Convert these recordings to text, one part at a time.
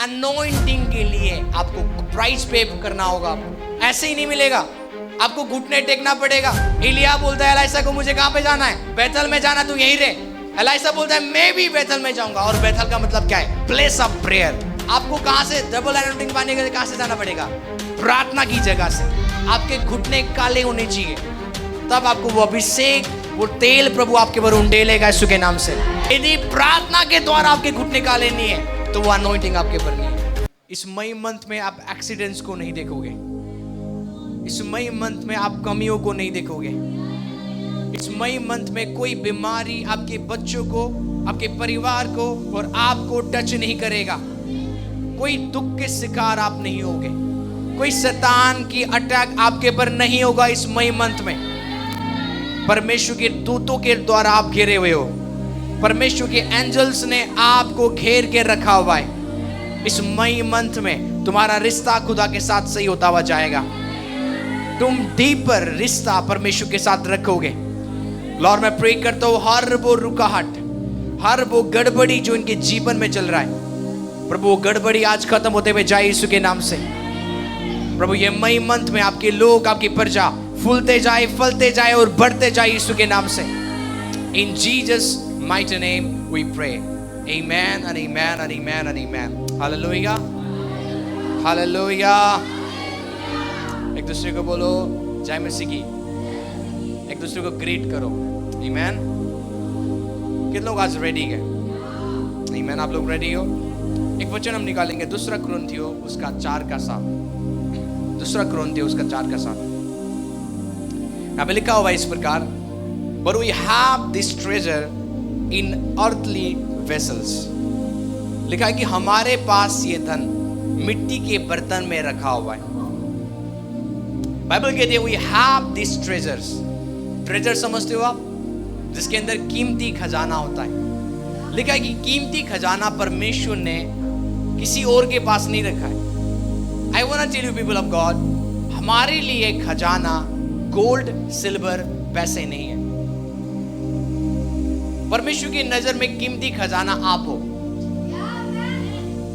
Anointing के लिए आपको प्राइस पे करना होगा। ऐसे ही नहीं मिलेगा, आपको घुटने टेकना पड़ेगा। एलिया बोलता है एलीशा को मुझे कहां पे जाना है? बैतल में जाना, तू यहीं रहे। एलीशा बोलता है मैं भी बैतल में जाऊंगा। और बैतल का मतलब क्या है? Place of prayer. आपको कहां से डबल अनॉइंटिंग पाने के लिए कहां से जाना पड़ेगा? प्रार्थना की जगह से। आपके घुटने काले होने चाहिए, तब आपको वो अभिषेक, वो तेल प्रभु आपके ऊपर उंडेलेगा यीशु के नाम से। यदि प्रार्थना के द्वारा आपके घुटने काले नहीं है तो वो अनॉइंटिंग आपके ऊपर नहीं है। इस मई मंथ में आप एक्सीडेंट्स को नहीं देखोगे। इस मई मंथ में आप कमियों को नहीं देखोगे। इस मई मंथ में कोई बीमारी आपके बच्चों को, आपके परिवार को और आपको टच नहीं करेगा। कोई दुख के शिकार आप नहीं होगे। कोई शैतान की अटैक आपके ऊपर नहीं होगा। इस मई मंथ में परमेश्वर के दूतों के द्वारा आप घिरे हुए हो। परमेश्वर के एंजल्स ने आपको घेर के रखा हुआ है। इस मई मंथ में तुम्हारा रिश्ता खुदा के साथ सही होता हुआ जाएगा। तुम डीपर रिश्ता परमेश्वर के साथ रखोगे। लॉर्ड, मैं प्रे करता हूं हर वो रुकाहट, हर वो गड़बड़ी जो इनके जीवन में चल रहा है, प्रभु वो गड़बड़ी आज खत्म होते हुए जाए यीशु के नाम से। प्रभु ये मई मंथ में आपके लोग, आपकी प्रजा फूलते जाए, फलते जाए और बढ़ते जाए यीशु के नाम से। In Jesus mighty name we pray, amen and amen and amen and amen. Hallelujah, hallelujah. एक दूसरे को बोलो जय मसीह की। एक दूसरे को ग्रीट करो। आमेन। कितने लोग आज रेडी है? आमेन। आप लोग रेडी हो? एक वचन हम निकालेंगे, दूसरा कुरिन्थियों उसका 4:7। दूसरा कुरिन्थियों उसका 4:7। यहाँ पे लिखा हुआ इस प्रकार, But we have this treasure in earthly vessels। लिखा है कि हमारे पास ये धन मिट्टी के बर्तन में रखा हुआ है। बाइबल कहती है we have these treasures। Treasure समझते हो आप? जिसके अंदर कीमती खजाना होता है। लिखा है कि कीमती खजाना परमेश्वर ने किसी और के पास नहीं रखा है। I want to tell you people of God, हमारे लिए खजाना गोल्ड, सिल्वर, पैसे नहीं है। परमेश्वर की नजर में कीमती खजाना आप हो।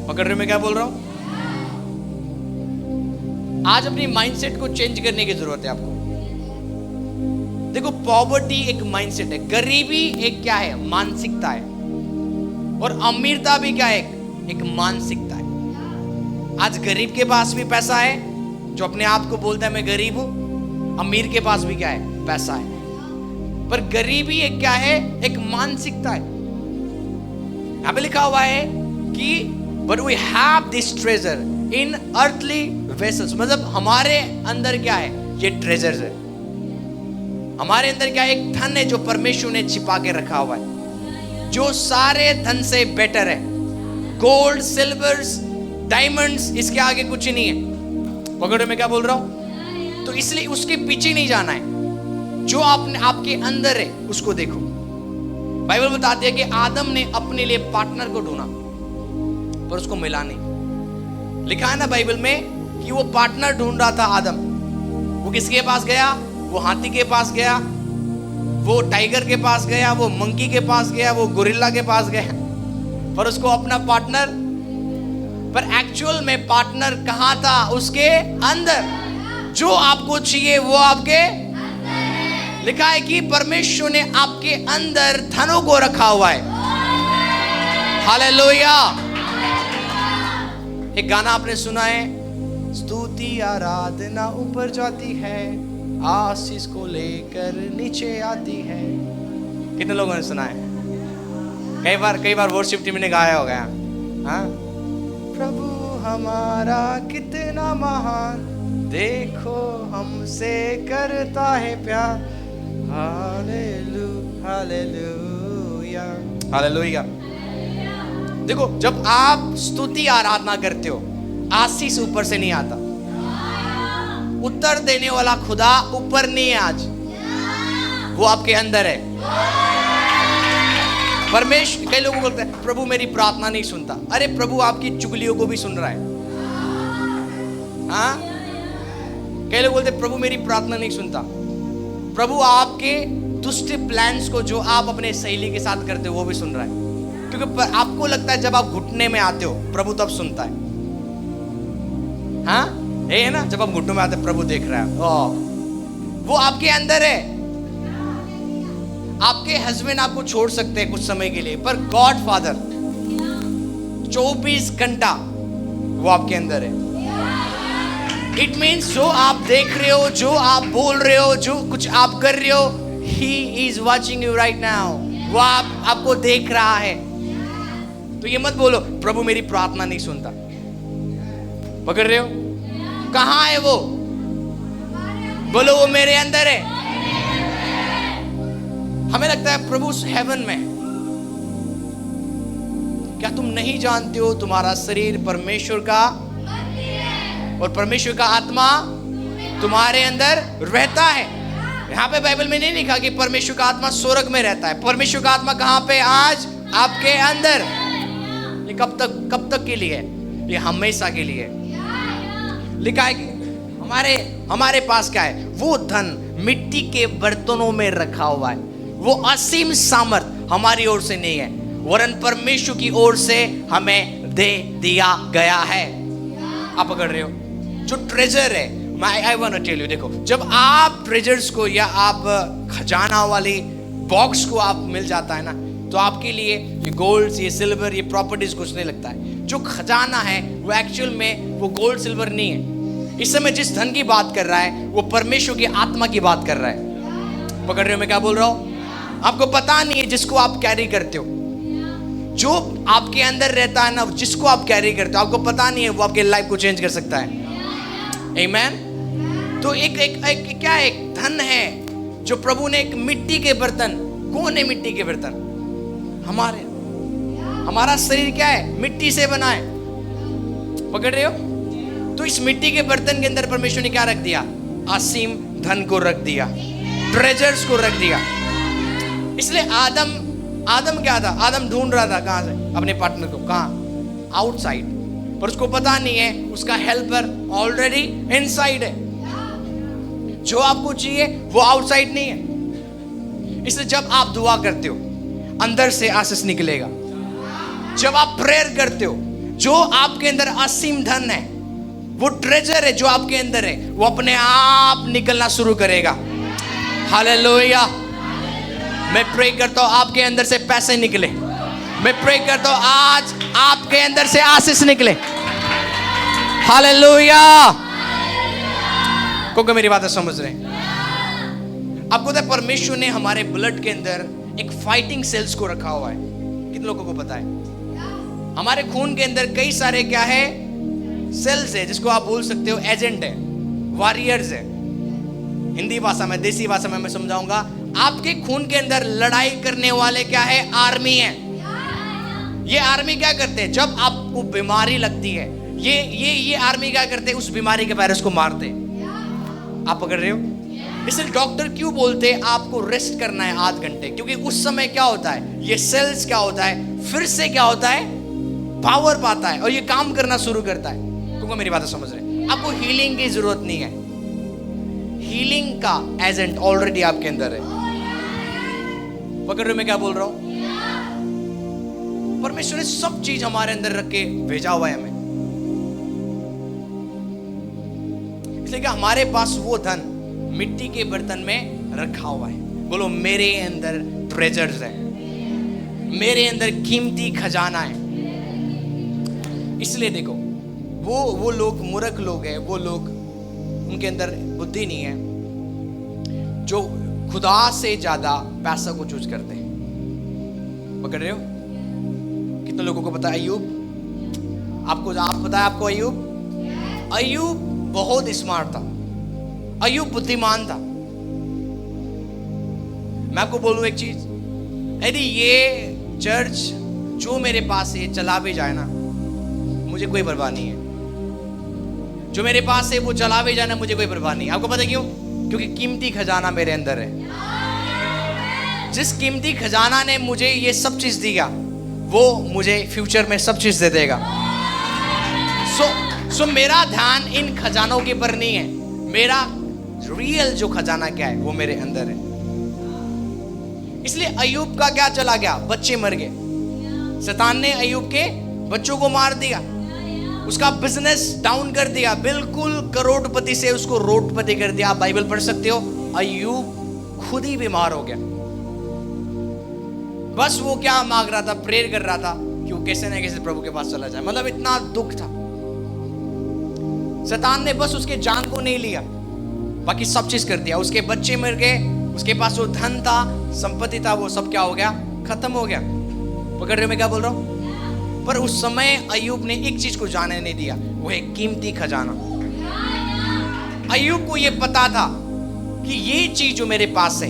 पकड़ रहे मैं क्या बोल रहा हूं? आज अपनी माइंडसेट को चेंज करने की जरूरत है आपको। देखो, पॉवर्टी एक माइंडसेट है, गरीबी एक क्या है? मानसिकता है। और अमीरता भी क्या है? एक मानसिकता है। आज गरीब के पास भी पैसा है, जो अपने आप को बोलता है मैं गरीब हूं। अमीर के पास भी क्या है? पैसा है। पर गरीबी एक क्या है? एक मानसिकता है। यहां पे लिखा हुआ है कि but we have this treasure in earthly vessels। मतलब हमारे अंदर क्या है? ये ट्रेजर्स है। हमारे अंदर क्या है? एक धन है जो परमेश्वर ने छिपा के रखा हुआ है, जो सारे धन से बेटर है। गोल्ड, सिल्वर्स, डायमंड्स, इसके आगे कुछ नहीं है। पकड़ो मैं क्या बोल रहा हूं? तो इसलिए उसके पीछे नहीं जाना है। जो आपके अंदर है उसको देखो। बाइबल बताती है कि आदम ने अपने लिए पार्टनर को ढूंढा पर उसको मिला नहीं। लिखा है ना बाइबल में कि वो पार्टनर ढूंढ रहा था आदम। वो किसके पास गया? वो हाथी के पास गया, वो टाइगर के पास गया, वो मंकी के पास गया, वो गोरिल्ला के पास गया, पर उसको अपना पार्टनर, पर एक्चुअल में पार्टनर कहां था? उसके अंदर। जो आपको चाहिए वो आपके, लिखा है कि परमेश्वर ने आपके अंदर धनों को रखा हुआ है। हालेलुया। एक गाना आपने सुना है, स्तुति आराधना ऊपर जाती है, आशीष को लेकर नीचे आती है। कितने लोगों ने सुना है? कई बार वर्शिप टीम ने गाया होगा। हाँ, प्रभु हमारा कितना महान, देखो हमसे करता है प्यार। Hallelujah, hallelujah, hallelujah. देखो, जब आप स्तुति आराधना करते हो, आशीष ऊपर से नहीं आता। उत्तर देने वाला खुदा ऊपर नहीं है, आज वो आपके अंदर है। परमेश्वर, कई लोगों को बोलते हैं प्रभु मेरी प्रार्थना नहीं सुनता। अरे प्रभु आपकी चुगलियों को भी सुन रहा है। हाँ, कई लोग बोलते प्रभु मेरी प्रार्थना नहीं सुनता। प्रभु आपके दुष्ट प्लान्स को जो आप अपने सहेली के साथ करते हो वो भी सुन रहा है। क्योंकि आपको लगता है जब आप घुटने में आते हो प्रभु तब सुनता है। हाँ, ये है ना, जब आप घुटनों में आते प्रभु देख रहा है। वो आपके अंदर है। आपके हस्बैंड आपको छोड़ सकते हैं कुछ समय के लिए, पर गॉड फादर 24 घंटा वो आपके अंदर है। इट मीन्स जो आप देख रहे हो, जो आप बोल रहे हो, जो कुछ आप कर रहे हो, he is watching you right now. वो आपको देख रहा है। तो ये मत बोलो प्रभु मेरी प्रार्थना नहीं सुनता। पकड़ रहे हो? कहां है वो? बोलो वो मेरे अंदर है। हमें लगता है प्रभु हेवन में। क्या तुम नहीं जानते हो तुम्हारा शरीर परमेश्वर का और परमेश्वर का आत्मा तुम्हारे अंदर रहता है? यहाँ पे बाइबल में नहीं लिखा कि परमेश्वर का आत्मा स्वर्ग में रहता है। परमेश्वर का आत्मा कहाँ पे? आज आपके अंदर। ये कब तक के लिए है? ये हमेशा के लिए लिखा है कि हमारे पास क्या है? वो धन मिट्टी के बर्तनों में रखा हुआ है। वो असीम सामर्थ हमारी ओर से नहीं है, वरन परमेश्वर की ओर से हमें दे दिया गया है। आप पकड़ रहे हो? जो ट्रेजर है, I want to tell you, देखो जब आप ट्रेजर्स को या आप खजाना वाली बॉक्स को आप मिल जाता है ना, तो आपके लिए ये गोल्ड, ये सिल्वर, ये प्रॉपर्टीज कुछ नहीं लगता है। जो खजाना है वो एक्चुअल में वो गोल्ड सिल्वर नहीं है। इस समय जिस धन की बात कर रहा है वो परमेश्वर की आत्मा की बात कर रहा है। पकड़ रहे हो मैं क्या बोल रहा हूँ? आपको पता नहीं है जिसको आप कैरी करते हो, जो आपके अंदर रहता है ना, जिसको आप कैरी करते हो, आपको पता नहीं है वो आपके लाइफ को चेंज कर सकता है। आमीन। तो एक क्या एक धन है जो प्रभु ने, एक मिट्टी के बर्तन। कौन है मिट्टी के बर्तन? हमारा शरीर क्या है? मिट्टी से बना है। पकड़ रहे हो? तो इस मिट्टी के बर्तन के अंदर परमेश्वर ने क्या रख दिया? असीम धन को रख दिया, ट्रेजर्स को रख दिया। इसलिए आदम क्या था? आदम ढूंढ रहा था कहां से अपने पार्टनर को, कहां? आउटसाइड। पर उसको पता नहीं है उसका हेल्पर ऑलरेडी इनसाइड है। जो आपको चाहिए वो आउटसाइड नहीं है। इसलिए जब आप दुआ करते हो अंदर से आशीष निकलेगा। जब आप प्रेयर करते हो, जो आपके अंदर असीम धन है, वो ट्रेजर है जो आपके अंदर है, वो अपने आप निकलना शुरू करेगा। हालेलुया। मैं प्रे करता हूं आपके अंदर से पैसे निकले। मैं प्रे करता हूं आज आपके अंदर से आशीष निकले। हालेलुया। को मेरी बातें समझ रहे हैं? आपको पता है परमेश्वर ने हमारे ब्लड के अंदर एक फाइटिंग सेल्स को रखा हुआ है। कितने लोगों को पता है? हमारे खून के अंदर कई सारे क्या है? सेल्स है, जिसको आप बोल सकते हो एजेंट है, वॉरियर्स है। हिंदी भाषा में, देसी भाषा में मैं समझाऊंगा। आपके खून के अंदर लड़ाई करने वाले क्या है? आर्मी है। ये आर्मी क्या करते हैं? जब आपको बीमारी लगती है, ये आर्मी क्या करते हैं? उस बीमारी के वायरस को मारते हैं। आप पकड़ रहे हो? इसलिए डॉक्टर क्यों बोलते हैं आपको रेस्ट करना है 8 घंटे? क्योंकि उस समय क्या होता है? ये सेल्स क्या होता है? फिर से क्या होता है? पावर पाता है और ये काम करना शुरू करता है। क्योंकि मेरी बातें समझ रहे हैं? आपको हीलिंग की जरूरत नहीं है। हीलिंग का एजेंट ऑलरेडी आपके अंदर है। पकड़ रहे हो मैं क्या बोल रहा हूं? परमेश्वर ने सब चीज हमारे अंदर रख के भेजा हुआ है हमें। इसलिए कि हमारे पास वो धन मिट्टी के बर्तन में रखा हुआ है। बोलो मेरे अंदर ट्रेजर्स है, मेरे अंदर कीमती खजाना है। इसलिए देखो वो लोग मूर्ख लोग हैं, वो लोग उनके अंदर बुद्धि नहीं है, जो खुदा से ज्यादा पैसा को चूज करते हैं। पकड़ रहे हो? कितने लोगों को पता है अय्यूब? आप पता है आपको अय्यूब बहुत स्मार्ट था। अय्यूब बुद्धिमान था। मैं आपको बोलूं एक चीज, यदि ये चर्च जो मेरे पास है चला भी जाए ना, मुझे कोई परवाह नहीं है। जो मेरे पास है वो चला भी जाए ना, मुझे कोई परवाह नहीं। आपको पता क्यों? क्योंकि कीमती खजाना मेरे अंदर है। जिस कीमती खजाना ने मुझे ये सब चीज दिया, वो मुझे फ्यूचर में सब चीज दे देगा। सो मेरा ध्यान इन खजानों के पर नहीं है। मेरा रियल जो खजाना क्या है वो मेरे अंदर है। इसलिए अय्यूब का क्या चला गया? बच्चे मर गए, शैतान ने अय्यूब के बच्चों को मार दिया, उसका बिजनेस डाउन कर दिया, बिल्कुल करोड़पति से उसको रोडपति कर दिया। आप बाइबल पढ़ सकते हो, अय्यूब खुद ही बीमार हो गया। बस वो क्या मांग रहा था, प्रेयर कर रहा था कि वो कैसे ना कैसे प्रभु के पास चला जाए। मतलब इतना दुख था। शैतान ने बस उसके जान को नहीं लिया, बाकी सब चीज कर दिया। उसके बच्चे मर गए, उसके पास जो धन था, संपत्ति था, वो सब क्या हो गया, खत्म हो गया। पकड़ रहे हो मैं क्या बोल रहा हूं? पर उस समय अय्यूब ने एक चीज को जाने नहीं दिया, वो है कीमती खजाना। अय्यूब को ये पता था कि ये चीज जो मेरे पास है,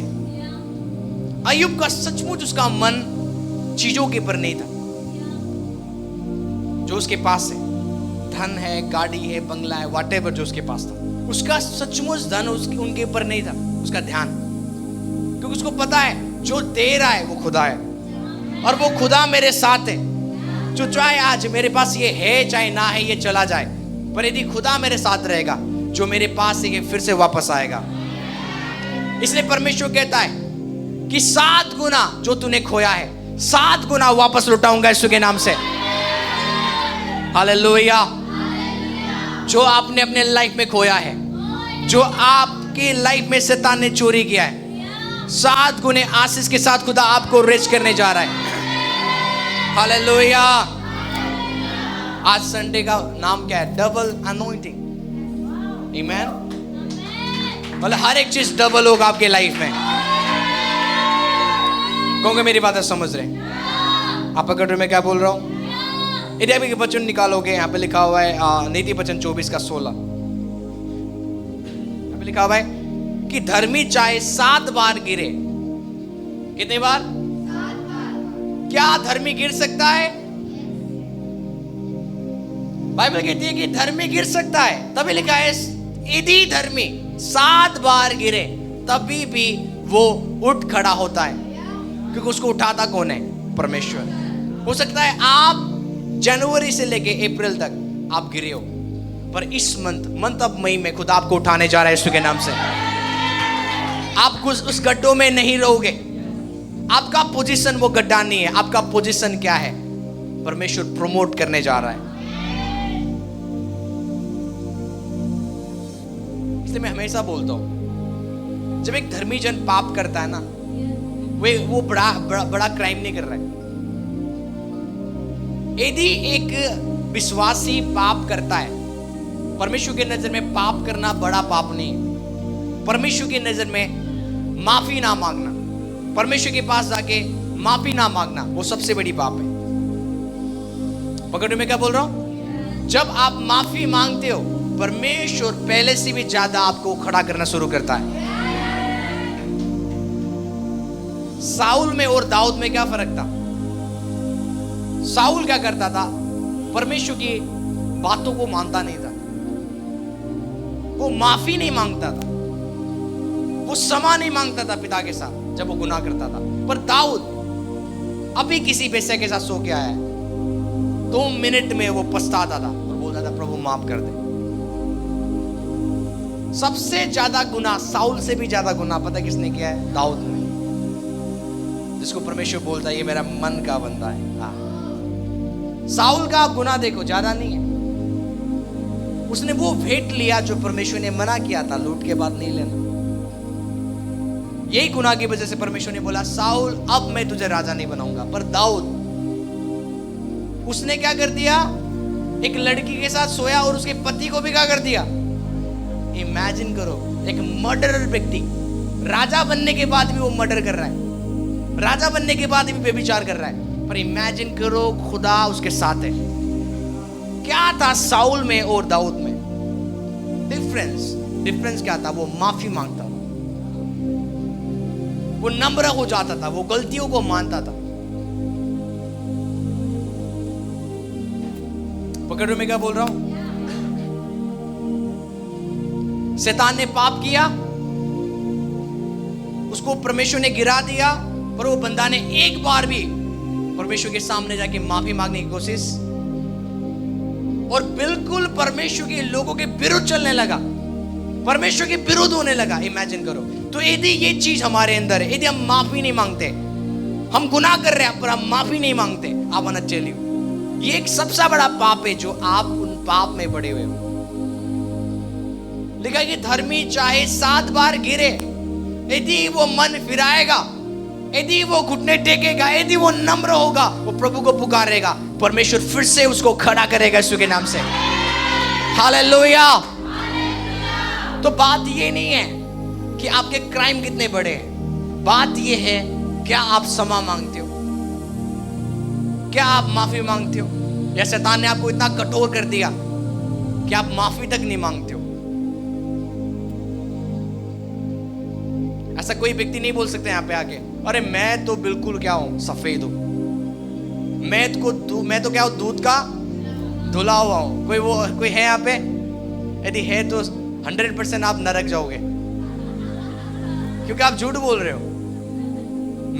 अय्यूब का सचमुच उसका मन चीजों के ऊपर नहीं था। जो उसके पास है, धन है, गाड़ी है, बंगला है, व्हाटएवर जो उसके पास था, उसका सचमुच धन उनके ऊपर नहीं था, उसका ध्यान। क्योंकि उसको पता है जो दे रहा है वो खुदा है, और वो खुदा मेरे साथ है। जो चाहे आज मेरे पास ये है चाहे ना है, ये चला जाए, पर यदि खुदा मेरे साथ रहेगा, जो मेरे पास है ये फिर से वापस आएगा। इसलिए परमेश्वर कहता है कि 7 गुना जो तूने खोया है, 7 गुना वापस लौटाऊंगा यीशु के नाम से। हालेलुया। जो आपने अपने लाइफ में खोया है, जो आपकी लाइफ में शैतान ने चोरी किया है, 7 गुने आशीष के साथ खुदा आपको रिच करने जा रहा है। हालेलुया। आज संडे का नाम क्या है? Double anointing. आमीन। मतलब हर एक चीज डबल होगा आपके लाइफ में। कहोगे मेरी बात समझ रहे? आप पकड़ रहे मैं क्या बोल रहा हूं? यदि आप एक वचन निकालोगे, यहाँ पे लिखा हुआ है नीति वचन 24 का 16, यहाँ पे लिखा हुआ है कि धर्मी चाहे 7 बार गिरे। कितनी बार? 7 बार। क्या धर्मी गिर सकता है? बाइबल कहती है कि धर्मी गिर सकता है। तभी लिखा है यदि धर्मी 7 बार गिरे तभी भी वो उठ खड़ा होता है, क्योंकि उसको उठाता कौन है? परमेश्वर। हो सकता है आप जनवरी से लेके अप्रैल तक आप गिरे हो, पर इस मंथ अब मई में खुदा आपको उठाने जा रहा है यीशु के नाम से। आप उस गड्ढों में नहीं रहोगे। आपका पोजीशन वो गड्ढा नहीं है। आपका पोजीशन क्या है? परमेश्वर प्रमोट करने जा रहा है। इसलिए मैं हमेशा बोलता हूं, जब एक धर्मी जन पाप करता है ना, वो बड़ा क्राइम नहीं कर रहा है। यदि एक विश्वासी पाप करता है, परमेश्वर की नजर में पाप करना बड़ा पाप नहीं है। परमेश्वर की नजर में माफी ना मांगना, परमेश्वर के पास जाके माफी ना मांगना, वो सबसे बड़ी पाप है। पकड़ो मैं क्या बोल रहा हूं? जब आप माफी मांगते हो, परमेश्वर पहले से भी ज्यादा आपको खड़ा करना शुरू करता है। साउल में और दाऊद में क्या फर्क था? साउल क्या करता था? परमेश्वर की बातों को मानता नहीं था, वो माफी नहीं मांगता था, वो क्षमा नहीं मांगता था पिता के साथ जब वो गुनाह करता था। पर दाऊद अभी किसी बेशे के साथ सो के आया, 2 मिनट में वो पछताता था और बोलता था प्रभु माफ कर दे। सबसे ज्यादा गुनाह, साउल से भी ज्यादा गुनाह पता किसने किया है? दाऊद ने, जिसको परमेश्वर बोलता है ये मेरा मन का बंदा है। साउल का गुनाह देखो ज्यादा नहीं है, उसने वो भेंट लिया जो परमेश्वर ने मना किया था, लूट के बाद नहीं लेना। यही गुनाह की वजह से परमेश्वर ने बोला साउल अब मैं तुझे राजा नहीं बनाऊंगा। पर दाऊद, उसने क्या कर दिया? एक लड़की के साथ सोया और उसके पति को भी क्या कर दिया? इमेजिन करो, एक मर्डरर व्यक्ति राजा बनने के बाद भी वो मर्डर कर रहा है, राजा बनने के बाद भी व्यभिचार कर रहा है। पर इमेजिन करो खुदा उसके साथ है। क्या था साउल में और दाऊद में? डिफरेंस क्या था? वो माफी मांगता था, वो नम्र हो जाता था, वो गलतियों को मानता था। पकड़ रहे मैं क्या बोल रहा हूं? शैतान ने पाप किया, उसको परमेश्वर ने गिरा दिया, पर वो बंदा ने एक बार भी परमेश्वर के सामने जाके माफी मांगने की कोशिश, और बिल्कुल परमेश्वर के लोगों के विरुद्ध चलने लगा, परमेश्वर के विरुद्ध होने लगा। इमेजिन करो। तो यदि ये चीज हमारे अंदर है, यदि हम माफी नहीं मांगते, हम गुनाह कर रहे हैं पर हम माफी नहीं मांगते। आप आना चलिए, ये एक सबसे बड़ा पाप है जो आप उन पाप में पड़े हुए हो। लिखा कि धर्मी चाहे 7 बार गिरे, यदि वो मन फिराएगा, यदि वो घुटने टेकेगा, यदि वो नम्र होगा, वो प्रभु को पुकारेगा, परमेश्वर फिर से उसको खड़ा करेगा यीशु के नाम से। हालेलुया। तो बात ये नहीं है कि आपके क्राइम कितने बड़े हैं, बात ये है क्या आप क्षमा मांगते हो, क्या आप माफी मांगते हो, या शैतान ने आपको इतना कठोर कर दिया कि आप माफी तक नहीं मांगते हो। ऐसा कोई व्यक्ति नहीं बोल सकते यहाँ पे आके, अरे मैं तो बिल्कुल क्या हूं, सफेद हूं, मैं तो क्या हूं, दूध का धुला हुआ हूं। कोई है यहाँ पे? यदि है तो 100% आप नरक जाओगे, क्योंकि आप झूठ बोल रहे हो।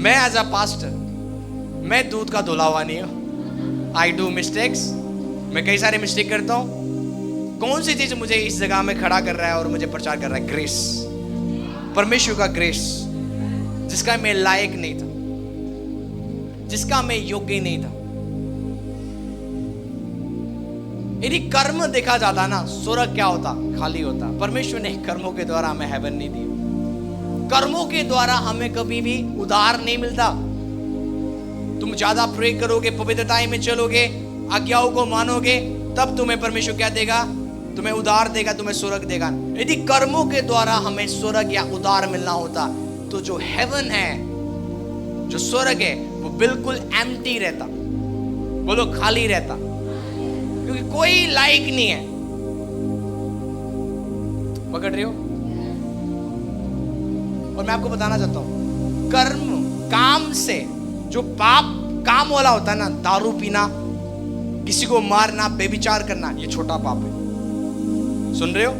मैं एज अ पास्टर, मैं दूध का धुला हुआ नहीं हूं। आई डू मिस्टेक्स, मैं कई सारे मिस्टेक करता हूं। कौन सी चीज मुझे इस जगह में खड़ा कर रहा है और मुझे प्रचार कर रहा है? ग्रेस, परमेश्वर का ग्रेस, जिसका मैं लायक नहीं था, जिसका मैं योग्य नहीं था। यदि कर्म देखा जाता ना, स्वर्ग क्या होता? खाली होता। परमेश्वर ने कर्मों के द्वारा हमें हेवन नहीं दिया। कर्मों के द्वारा हमें कभी भी उद्धार नहीं मिलता। तुम ज्यादा प्रे करोगे, पवित्रताएं में चलोगे, आज्ञाओं को मानोगे, तब तुम्हें परमेश्वर क्या देगा? तुम्हें उद्धार देगा, तुम्हें स्वर्ग देगा। यदि कर्मों के द्वारा हमें स्वर्ग या उद्धार मिलना होता तो जो हेवन है, जो स्वर्ग है, वो बिल्कुल एम्प्टी रहता, बोलो खाली रहता, क्योंकि कोई लायक नहीं है। पकड़ रहे हो? और मैं आपको बताना चाहता हूं, कर्म, काम से जो पाप काम वाला होता है ना, दारू पीना, किसी को मारना, बेविचार करना, ये छोटा पाप है। सुन रहे हो?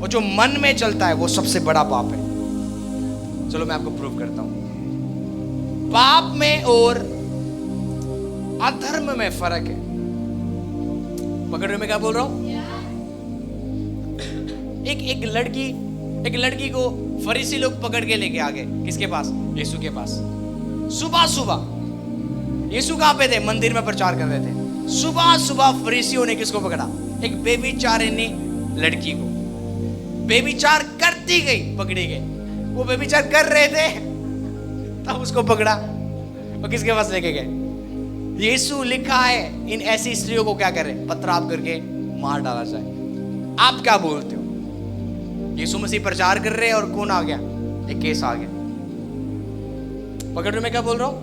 और जो मन में चलता है वो सबसे बड़ा पाप है। चलो मैं आपको प्रूव करता हूं। पाप में और अधर्म में फर्क है। पकड़ रहे हो मैं क्या बोल रहा हूं? एक लड़की को फरीसी लोग पकड़ के लेके आ गए। किसके पास? यीशु के पास। सुबह सुबह यीशु कहां पे थे? मंदिर में प्रचार कर रहे थे। सुबह सुबह फरीसियों ने किसको पकड़ा? एक बेविचारिणी लड़की को। बेविचार करती गई, पकड़ी गई। वो बेविचार कर रहे थे, तब उसको पकड़ा और किसके पास लेके गए? यीशु लिखा है इन ऐसी स्त्रियों को क्या करे? पथराव करके मार डाला जाए। आप क्या बोलते हो? यीशु मसीह प्रचार कर रहे हैं और कौन आ गया? एक केस आ गया। पकड़ रहे मैं क्या बोल रहा हूं?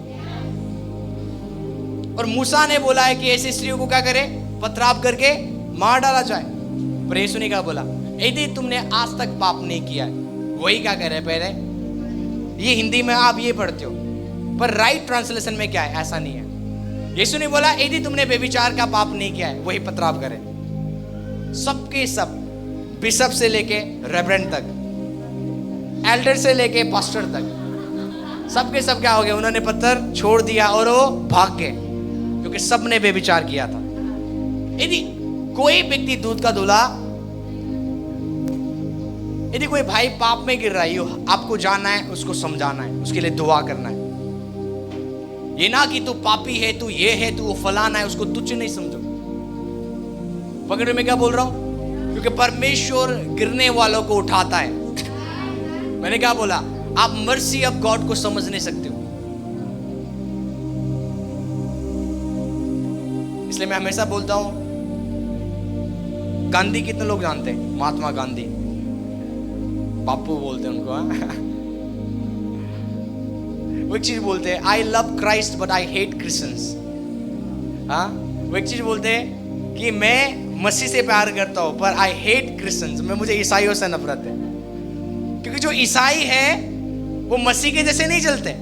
और मूसा ने बोला है कि ऐसी स्त्रियों को क्या करे? पथराव करके मार डाला जाए। पर यीशु ने क्या बोला? यदि तुमने आज तक पाप नहीं किया है, वही क्या कह रहे हैं पहले? ये हिंदी में आप ये पढ़ते हो, पर राइट ट्रांसलेशन में क्या है? ऐसा नहीं है। यीशु ने बोला यदि तुमने बेविचार का पाप नहीं किया है, वही पथराव करे। सबके सब, बिशप से लेके रेवरेंड तक, एल्डर से लेके पास्टर तक, सबके सब क्या हो गए? उन्होंने पत्थर छोड़ दिया और वो भाग गए, क्योंकि सबने बेविचार किया था। यदि कोई व्यक्ति दूध का धुला, यदि कोई भाई पाप में गिर रहा है, आपको जाना है, उसको समझाना है, उसके लिए दुआ करना है। ये ना कि तू पापी है, तू ये है, तू वो फलाना है, उसको तुच्छ नहीं समझो। पकड़े मैं क्या बोल रहा हूं? क्योंकि परमेश्वर गिरने वालों को उठाता है। मैंने क्या बोला? आप मर्सी ऑफ गॉड को समझ नहीं सकते हो। इसलिए मैं हमेशा बोलता हूं, गांधी कितने लोग जानते हैं? महात्मा गांधी, बापू बोलते हैं उनको। वो एक चीज बोलते हैं, I love Christ but I hate Christians. हाँ, वो एक चीज बोलते हैं कि मैं मसीह से प्यार करता हूं पर आई हेट क्रिश्चियंस, मैं मुझे ईसाइयों से नफरत है। क्योंकि जो ईसाई है वो मसीह के जैसे नहीं चलते,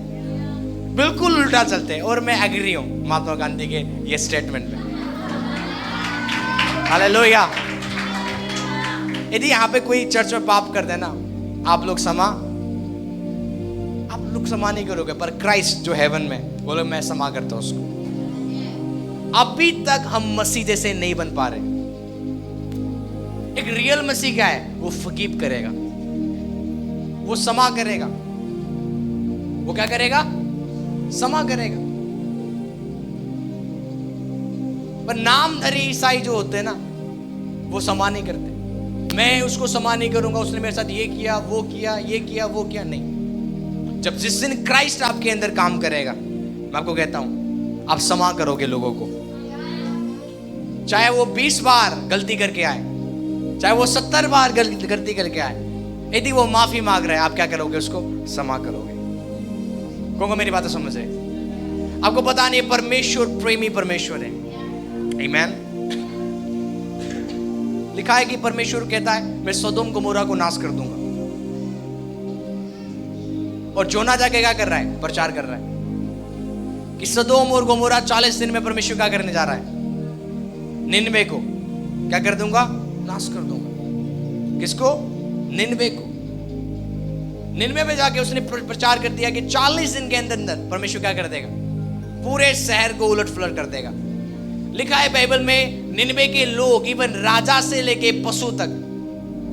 बिल्कुल उल्टा चलते हैं। और मैं एग्री हूं महात्मा गांधी के ये स्टेटमेंट में। हालेलुया। यदि यहाँ पे कोई चर्च में पाप कर देना, आप लोग क्षमा नहीं करोगे, पर क्राइस्ट जो हेवन में, बोलो मैं क्षमा करता हूं उसको। अभी तक हम मसीह जैसे नहीं बन पा रहे। एक रियल मसीह क्या है? वो फकीब करेगा, वो क्षमा करेगा, वो क्या करेगा? क्षमा करेगा। पर नामधारी ईसाई जो होते हैं ना, वो क्षमा नहीं करते। मैं उसको क्षमा नहीं करूंगा, उसने मेरे साथ ये किया, वो किया, ये किया, वो किया। नहीं, जब जिस दिन क्राइस्ट आपके अंदर काम करेगा, मैं आपको कहता हूं आप क्षमा करोगे लोगों को। चाहे वो 20 बार गलती करके आए, चाहे वो 70 बार गलती करके आए, यदि वो माफी मांग रहा है, आप क्या करोगे? उसको क्षमा करोगे। कौन मेरी बात समझ रहे? आपको पता नहीं, परमेश्वर प्रेमी परमेश्वर है। आमीन। लिखा है कि परमेश्वर कहता है मैं सदोम गोमोरा को नाश कर दूंगा। और जोना जाके क्या कर रहा है? प्रचार कर रहा है कि सदोम और गोमोरा 40 दिन में परमेश्वर क्या करने जा रहा है? निनवे को क्या कर दूंगा? नाश कर दूंगा। किसको? निनवे को। निनवे में जाके उसने प्रचार कर दिया कि 40 दिन के अंदर अंदर परमेश्वर क्या कर देगा? पूरे शहर को उलट पुलट कर देगा। लिखा है बाइबल में, निनवे के लोग इवन राजा से लेके पशु तक,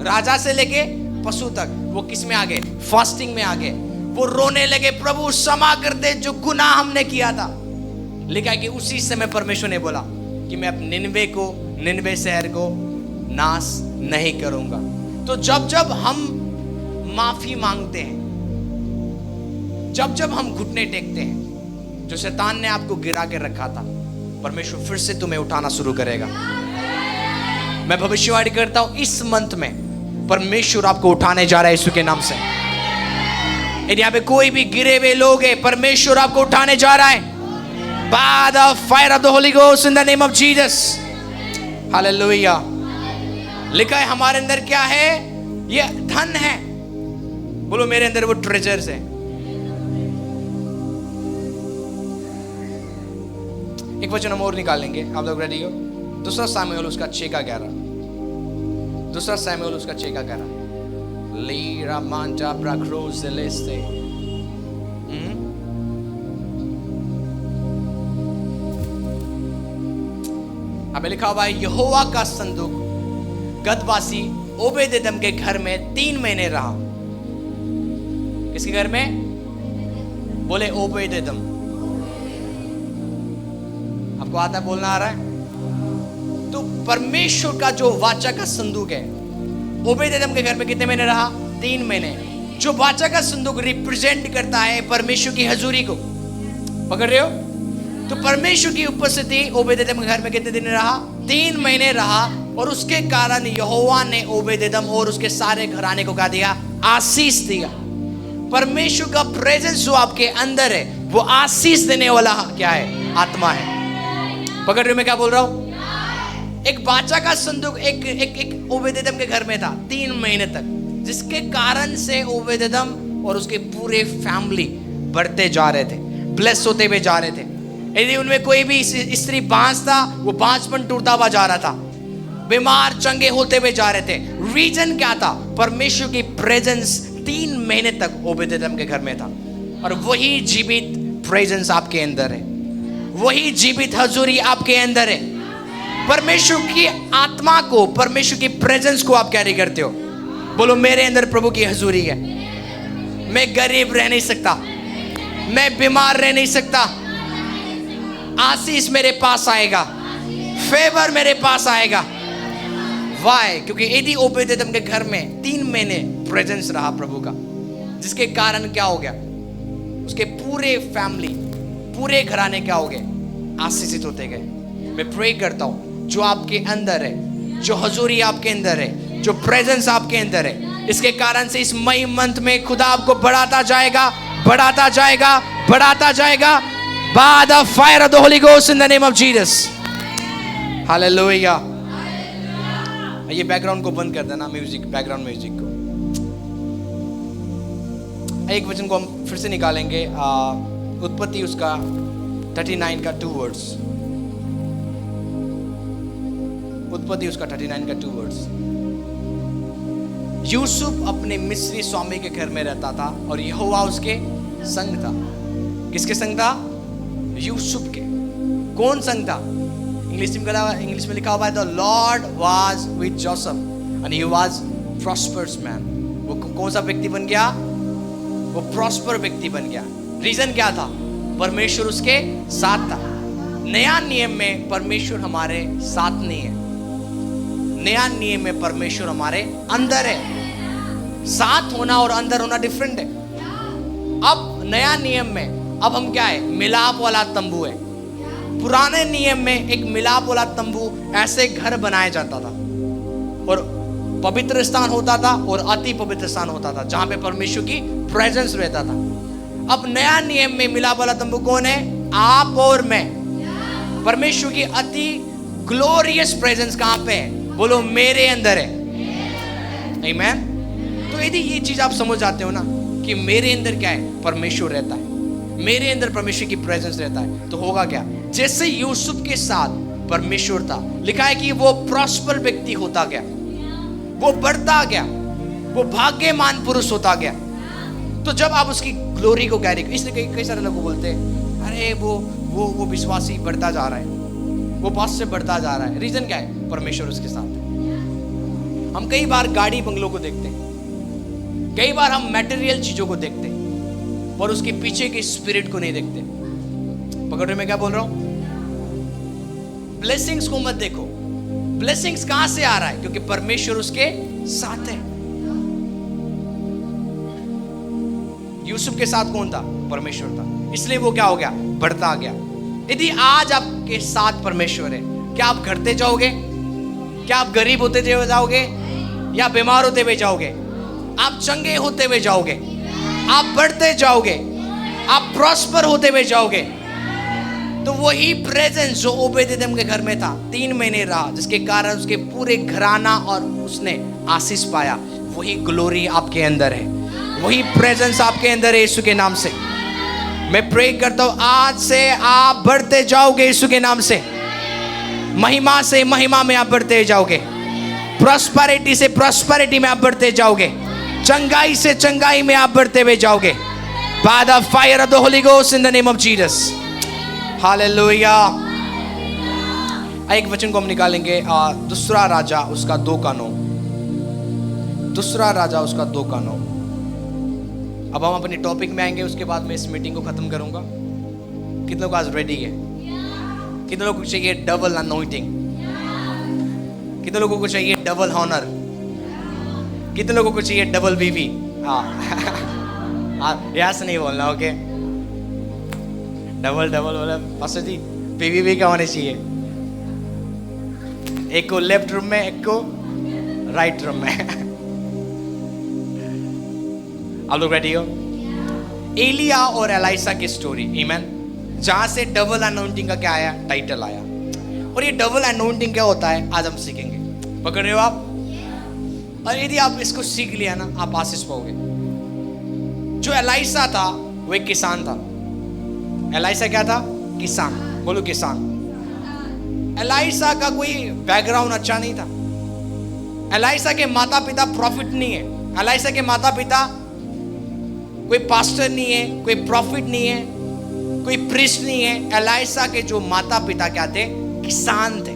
राजा से लेके पशु तक, वो किस में आ गए? फास्टिंग में आ गए। वो रोने लगे, प्रभु क्षमा कर दे जो गुनाह हमने किया था। लिखा है कि उसी समय परमेश्वर ने बोला कि मैं अपने निनवे शहर को नाश नहीं करूंगा। तो जब जब हम माफी मांगते हैं, जब जब हम घुटने टेकते हैं, जो शैतान ने आपको गिरा के रखा था, परमेश्वर फिर से तुम्हें उठाना शुरू करेगा। मैं भविष्यवाणी करता हूं, इस मंथ में परमेश्वर आपको उठाने जा रहा है यीशु के नाम से। यदि यहाँ पे कोई भी गिरे हुए लोग हैं, परमेश्वर आपको उठाने जा रहा है। By the fire of the Holy Ghost in the name of Jesus. Hallelujah. लिखा है हमारे अंदर क्या है? ये धन है। बोलो मेरे अंदर वो ट्रेजर्स है। एक वचन हम और निकालेंगे, आप लोग रेडी हो? दूसरा सामुएल उसका 6:11। दूसरा सामुएल उसका 6:11। लीरा मांजा ब्राक्रोस लेस्ते। अबे लिखा हुआ है, यहोवा का संदूक गदवासी ओबेदेदम के घर में 3 महीने रहा। किसके घर में? बोले ओबेदेदम। आपको आता है, बोलना आ रहा है? तो परमेश्वर का जो वाचा का संदूक है, ओबेदेदम के घर में कितने महीने रहा? 3 महीने। जो वाचा का संदूक रिप्रेजेंट करता है परमेश्वर की हजूरी को। पकड़ रहे हो? तो परमेश्वर की उपस्थिति ओबेदेदम के घर में कितने दिन रहा? 3 महीने रहा। और उसके कारण यहोवा ने ओबेदेदम और उसके सारे घराने को क्या दिया? आशीष दिया। परमेश्वर का प्रेजेंस जो आपके अंदर है, वो आशीष देने वाला क्या है? आत्मा है। पकड़ रहे हो मैं क्या बोल रहा हूं? एक बाचा का संदूक एक ओबेदेदम के घर में था 3 महीने तक, जिसके कारण से ओबेदेदम और उसके पूरे फैमिली बढ़ते जा रहे थे, ब्लेस होते हुए जा रहे थे। यदि उनमें कोई भी स्त्री बांझ था, वो बांझपन टूटता हुआ जा रहा था। बीमार चंगे होते हुए जा रहे थे। रीजन क्या था? परमेश्वर की प्रेजेंस 3 महीने तक ओबेदेदम के घर में था। और वही जीवित प्रेजेंस आपके अंदर है, वही जीवित हजूरी आपके अंदर है। परमेश्वर की आत्मा को, परमेश्वर की प्रेजेंस को आप कैरी करते हो। बोलो मेरे अंदर प्रभु की हजूरी है। मैं गरीब रह नहीं सकता, मैं बीमार रह नहीं सकता। आशीष मेरे पास आएगा, फेवर मेरे पास आएगा। वाई? क्योंकि यदि ओबेदेदम के घर में 3 महीने प्रेजेंस रहा प्रभु का, जिसके कारण क्या हो गया? उसके पूरे फैमिली, पूरे घराने क्या हो गए? आशीषित होते गए। मैं प्रे करता हूं, जो आपके अंदर है, जो हजूरी आपके अंदर है, जो प्रेजेंस आपके अंदर है, इसके कारण से इस मई मंथ में खुदा आपको बढ़ाता जाएगा, बढ़ाता जाएगा, बढ़ाता जाएगा। By the fire of the Holy Ghost in the name of Jesus. Hallelujah. ये बैकग्राउंड को बंद कर देना, म्यूजिक, बैकग्राउंड म्यूजिक को। एक वचन को हम फिर से निकालेंगे, उत्पत्ति उसका 39 का 2 वर्ड्स। उत्पत्ति उसका 39 का 2 वर्ड्स। यूसुफ अपने मिस्री स्वामी के घर में रहता था और यहोवा उसके संग था। किसके संग था? यूसुफ के। कौन संग था? इंग्लिश में लिखा हुआ है, the Lord was with Joseph and he was prosperous man. वो कौन सा व्यक्ति बन गया? वो प्रॉस्पर व्यक्ति बन गया। रीजन क्या था? परमेश्वर उसके साथ था। नया नियम में परमेश्वर हमारे साथ नहीं है, नया नियम में परमेश्वर हमारे अंदर है। साथ होना और अंदर होना डिफरेंट है। अब नया नियम में अब हम क्या है, मिलाप वाला तंबू है। पुराने नियम में एक मिलाप वाला तंबू ऐसे घर बनाया जाता था और पवित्र स्थान होता था और अति पवित्र स्थान होता था जहां पे परमेश्वर की प्रेजेंस रहता था। अब नया नियम में मिलाप वाला तंबू कौन है? आप और मैं। परमेश्वर की अति ग्लोरियस प्रेजेंस कहां पे है? बोलो मेरे अंदर है। आमीन। तो यदि ये चीज आप समझ जाते हो ना कि मेरे अंदर क्या है, परमेश्वर रहता है, मेरे अंदर परमेश्वर की प्रेजेंस रहता है, तो होगा क्या? जैसे यूसुफ के साथ परमेश्वर था, लिखा है कि वो प्रॉस्पर व्यक्ति होता गया, वो बढ़ता गया, वो भाग्यमान पुरुष होता गया। तो जब आप उसकी ग्लोरी को कैरी, इसलिए कई सारे लोग बोलते हैं अरे वो विश्वासी बढ़ता जा रहा है, वो पास से बढ़ता जा रहा है। रीजन क्या है? परमेश्वर उसके साथ है। हम कई बार गाड़ी बंगलों को देखते हैं, कई बार हम मटेरियल चीजों को देखते हैं, पर उसके पीछे के स्पिरिट को नहीं देखते। पकड़ रहे मैं क्या बोल रहा हूं? ब्लेसिंग्स को मत देखो। ब्लेसिंग्स कहां से आ रहा है? क्योंकि परमेश्वर उसके साथ है। यूसुफ के साथ कौन था? परमेश्वर था, इसलिए वो क्या हो गया? बढ़ता गया। यदि आज आपके साथ परमेश्वर है, क्या आप घटते जाओगे? क्या आप गरीब होते जाओगे या बीमार होते हुए जाओगे? आप चंगे होते हुए जाओगे, आप बढ़ते जाओगे, आप प्रॉस्पर होते हुए जाओगे। तो वही प्रेजेंस जो ओबेदेदोम के घर में था 3 महीने रहा, जिसके कारण उसके पूरे घराना और उसने आशीष पाया, वही ग्लोरी आपके अंदर है, वही प्रेजेंस आपके अंदर है। यीशु के नाम से मैं प्रे करता हूं, आज से आप बढ़ते जाओगे यीशु के नाम से। महिमा से महिमा में आप बढ़ते जाओगे, प्रॉस्पेरिटी से प्रॉस्पेरिटी में आप बढ़ते जाओगे, चंगाई से चंगाई में आप बढ़ते हुए जाओगे। By the fire of the Holy Ghost in the name of Jesus. Hallelujah. एक वचन को हम निकालेंगे, दूसरा राजा उसका 2 का 9। दूसरा राजा उसका 2 का 9। अब हम अपनी टॉपिक में आएंगे, उसके बाद मैं इस मीटिंग को खत्म करूंगा। कितने लोग आज रेडी है? कितने लोगों को चाहिए डबल अनॉइंटिंग? कितने लोगों को चाहिए डबल हॉनर? कितने लोगों को चाहिए डबल बीवी? हाँ, यस नहीं बोलना, ओके? डबल बोला पास्टर जी, बीवी भी क्या होने चाहिए? एक को लेफ्ट रूम में, एक को राइट रूम में। आप लोग रेडी हो? एलिया और एलाइसा की स्टोरी, आमीन, जहां से डबल अनॉइंटिंग का क्या आया? टाइटल आया। और ये डबल अनॉइंटिंग क्या होता है आज हम सीखेंगे। पकड़ रहे हो आप? और यदि आप इसको सीख लिया ना, आप आशीष पाओगे। जो एलाइसा था वो एक किसान था। एलाइसा क्या था? किसान। बोलो किसान। एलाइसा का कोई बैकग्राउंड अच्छा नहीं था। एलाइसा के माता पिता प्रॉफिट नहीं है। एलाइसा के माता पिता कोई पास्टर नहीं है, कोई प्रॉफिट नहीं है, कोई प्रीस्ट नहीं है। एलाइसा के जो माता पिता क्या थे? किसान थे।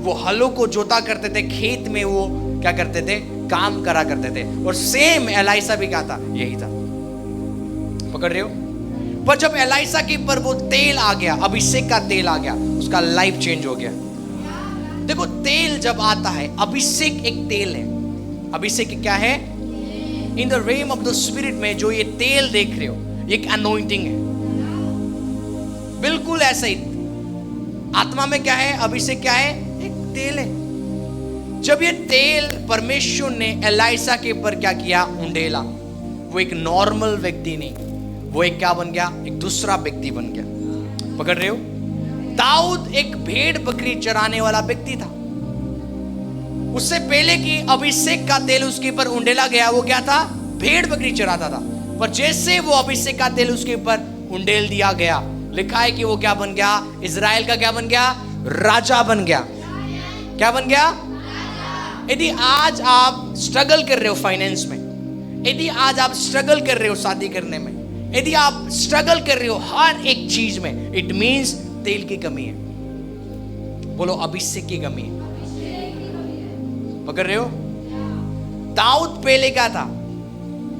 वो हलों को जोता करते थे, खेत में वो क्या करते थे? काम करा करते थे। और सेम एलाइसा भी क्या था? यही था। पकड़ रहे हो? पर जब एलाइसा के ऊपर वो तेल आ गया, अभिषेक का तेल आ गया, उसका लाइफ चेंज हो गया। देखो, तेल जब आता है, अभिषेक एक तेल है। अभिषेक क्या है? In the realm of the spirit में जो ये तेल देख रहे हो, एक अनॉइंटिंग है। बिल्कुल ऐसा ही आत्मा में क्या है? अभिषेक क्या है? एक तेल है। जब ये तेल परमेश्वर ने एलाइसा के ऊपर क्या किया? उंडेला। वो एक नॉर्मल व्यक्ति नहीं, वो एक क्या बन गया? एक दूसरा व्यक्ति बन गया। पकड़ रहे हो? दाऊद एक भेड़ बकरी चराने वाला व्यक्ति था। उससे पहले कि अभिषेक का तेल उसके ऊपर उंडेला गया, वो क्या था? भेड़ बकरी चराता था। पर जैसे वो अभिषेक का तेल उसके ऊपर उंडेल दिया गया, लिखा है कि वो क्या बन गया? इजराइल का क्या बन गया? राजा बन गया। क्या बन गया? यदि आज आप स्ट्रगल कर रहे हो फाइनेंस में, यदि आज आप स्ट्रगल कर रहे हो शादी करने में, यदि आप स्ट्रगल कर रहे हो हर एक चीज में, इट मींस तेल की कमी है। बोलो अभिषेक की कमी है। पकड़ रहे हो? दाऊद पहले क्या था?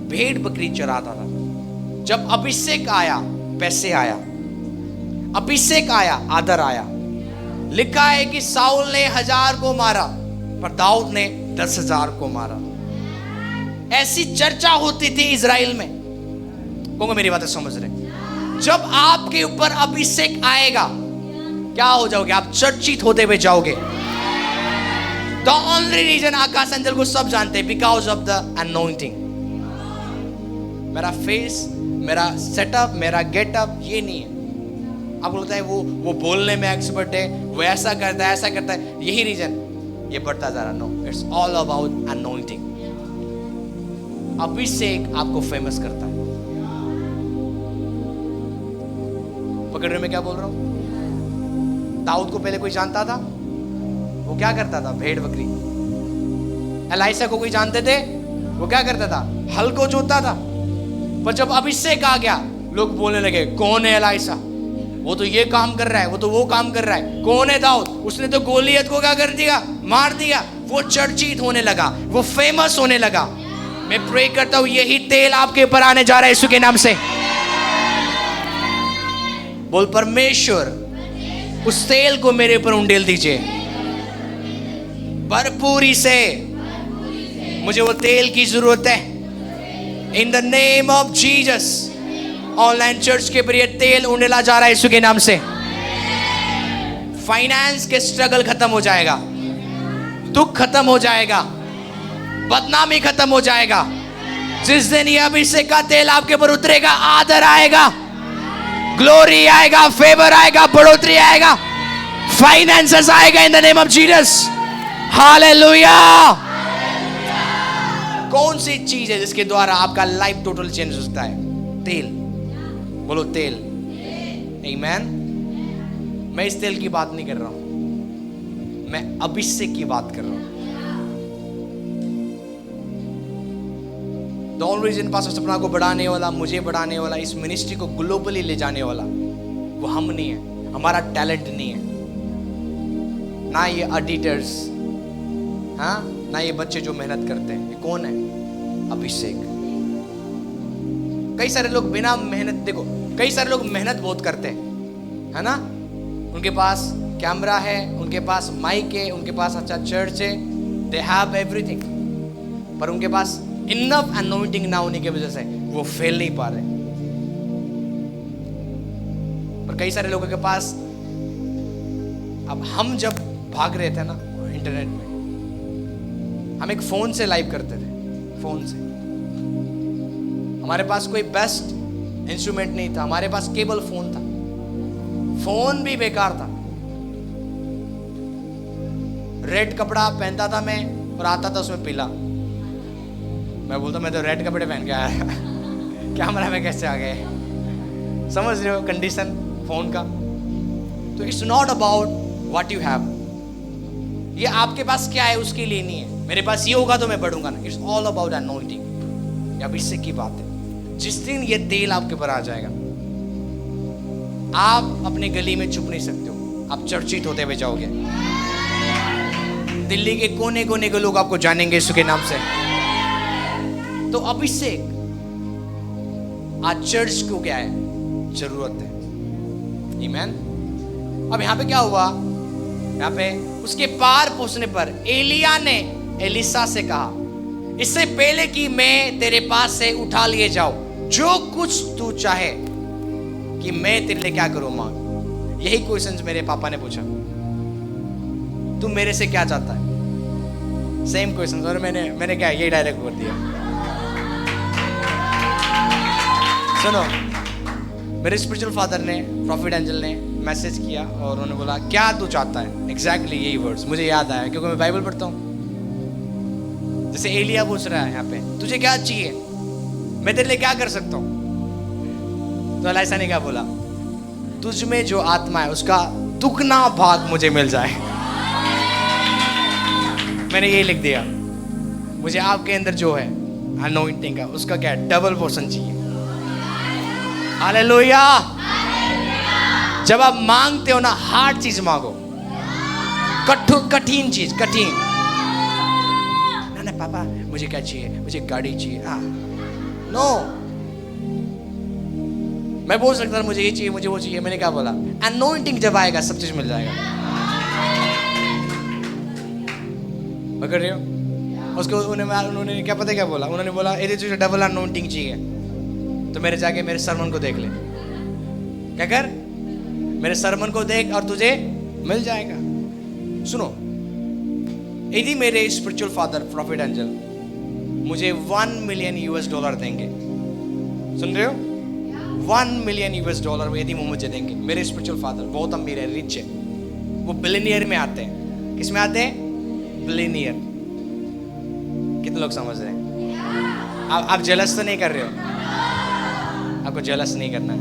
भेड़ बकरी चराता था। जब अभिषेक आया, पैसे आया, अभिषेक आया, आदर आया। लिखा है कि साउल ने 1000 को मारा पर दाऊद ने 10,000 को मारा। ऐसी चर्चा होती थी इजराइल में। कौन मेरी बातें समझ रहे? जब आपके ऊपर अभिषेक आएगा क्या हो जाओगे? आप चर्चित होते हुए जाओगे। द ओनली रीजन आकाश अंजल को सब जानते हैं, बिकॉज ऑफ द अनॉइंटिंग। मेरा फेस, मेरा सेटअप, मेरा गेटअप ये नहीं है। आपको लगता है वो बोलने में एक्सपर्ट है, वो ऐसा करता है, ऐसा करता है, यही रीजन ये बढ़ता जा रहा। No, it's all about anointing. अभिषेक आपको फेमस करता है। पकड़ रहे मैं क्या बोल रहा हूं? दाऊद को पहले कोई जानता था? वो क्या करता था? भेड़ बकरी। एलाइसा को कोई जानते थे? वो क्या करता था? हल को जोतता था। पर जब अभिषेक आ गया, लोग बोलने लगे कौन है एलाइसा? वो तो ये काम कर रहा है, वो तो वो काम कर रहा है। कौन है दाऊद? उसने तो गोलियत को क्या कर दिया? मार दिया। वो चर्चित होने लगा, वो फेमस होने लगा। मैं प्रे करता हूं यही तेल आपके ऊपर आने जा रहा है यीशु के नाम से। बोल परमेश्वर उस तेल को मेरे ऊपर उंडेल दीजिए भरपूरी से। मुझे वो तेल की जरूरत है। In the name of Jesus. Online church के प्रिय तेल उंडेला जा रहा है यीशु के नाम से। फाइनेंस के स्ट्रगल खत्म हो जाएगा, दुख खत्म हो जाएगा, बदनामी खत्म हो जाएगा। जिस दिन ये अभिषेक का तेल आपके ऊपर उतरेगा, आदर आएगा, ग्लोरी आएगा, फेवर आएगा, बढ़ोतरी आएगा, फाइनेंसेस आएगा in the name of Jesus. Hallelujah. कौन सी चीज है जिसके द्वारा आपका लाइफ टोटल चेंज होता है? तेल। बोलो तेल। आमीन। मैं इस तेल की बात नहीं कर रहा हूं, मैं अभिषेक की बात कर रहा हूं। द ओनली रीजन पास्टर सपना को बढ़ाने वाला, मुझे बढ़ाने वाला, इस मिनिस्ट्री को ग्लोबली ले जाने वाला वो हम नहीं है, हमारा टैलेंट नहीं है, ना ये एडिटर्स, हाँ, ना ये बच्चे जो मेहनत करते हैं। ये कौन है? अभिषेक। कई सारे लोग बिना मेहनत, देखो कई सारे लोग मेहनत बहुत करते हैं, है ना? उनके पास कैमरा है, उनके पास माइक है, उनके पास अच्छा चर्च है, दे हैव एवरीथिंग, पर उनके पास इनफ अनॉइंटिंग ना होने की वजह से वो फेल नहीं पा रहे। पर कई सारे लोगों के पास, अब हम जब भाग रहे थे ना इंटरनेट में, हम एक फोन से लाइव करते थे। फोन से हमारे पास कोई बेस्ट इंस्ट्रूमेंट नहीं था, हमारे पास केबल फोन था। फोन भी बेकार था। रेड कपड़ा पहनता था मैं और आता था उसमें पीला। मैं बोलता मैं तो रेड कपड़े पहन के आया कैमरा में कैसे आ गए? समझ रहे हो कंडीशन फोन का? तो it's not about what you have. ये आपके पास क्या है उसके लिए नहीं है। मेरे पास ये होगा तो मैं बढ़ूंगा ना। It's all about anointing. अब इससे की बात है, जिस दिन ये तेल आपके ऊपर आ जाएगा, आप अपने गली में छुप नहीं सकते हो, आप चर्चित होते हुए जाओगे। दिल्ली के कोने कोने के लोग आपको जानेंगे यीशु के नाम से। तो अभिषेक आज चर्च को क्या है? जरूरत है। आमीन। अब यहां पे क्या हुआ? यहां पे उसके पार पहुंचने पर एलिया ने एलिसा से कहा, इससे पहले कि मैं तेरे पास से उठा लिए जाऊं, जो कुछ तू चाहे कि मैं तेरे लिए क्या करूं मांग। यही क्वेश्चन मेरे पापा ने पूछा, तू मेरे से क्या चाहता है? Same question. और मैंने क्या यही डायरेक्ट बोल दिया। सुनो, मेरे स्पिरिचुअल फादर ने, प्रॉफिट एंजल ने मैसेज किया और उन्होंने बोला क्या तू चाहता है? एग्जैक्टली यही वर्ड्स मुझे याद आया क्योंकि मैं बाइबल पढ़ता हूँ। जैसे एलिया पूछ रहा है यहाँ पे, तुझे क्या चाहिए? मैं तेरे लिए क्या कर सकता हूँ? तो एलिसा ने क्या बोला? तुझ में जो आत्मा है उसका दुगना भाग मुझे मिल जाए। मैंने ये लिख दिया, मुझे आपके अंदर जो है अनॉइंटिंग का, उसका क्या है? डबल पोर्शन चाहिए। हालेलुया। जब आप मांगते हो ना, हार्ड चीज मांगो, कठिन चीज, कठिन ना पापा मुझे क्या चाहिए? मुझे गाड़ी चाहिए। नो, मैं बोल सकता था मुझे ये चाहिए, मुझे वो चाहिए। मैंने क्या बोला? अनॉइंटिंग जब आएगा सब चीज मिल जाएगा। पकड़ रहे हो? उसको उन्होंने क्या पता क्या बोला? उन्होंने बोला यदि तुझे डबल अनॉइंटिंग चाहिए तो मेरे जाके मेरे सरमन को देख ले। क्या कर? मेरे सरमन को देख और तुझे मिल जाएगा। सुनो, यदि मेरे स्पिरिचुअल फादर प्रॉफिट एंजल मुझे $1 मिलियन देंगे, सुन रहे हो? $1 मिलियन यदि वो मुझे देंगे, मेरे स्पिरिचुअल फादर बहुत अमीर है, रिच है, वो बिलियनियर में आते हैं। किस में आते हैं? बिलियनियर। कितने लोग समझ रहे हैं? आप जेलस तो नहीं कर रहे हो? आपको जेलस नहीं करना है।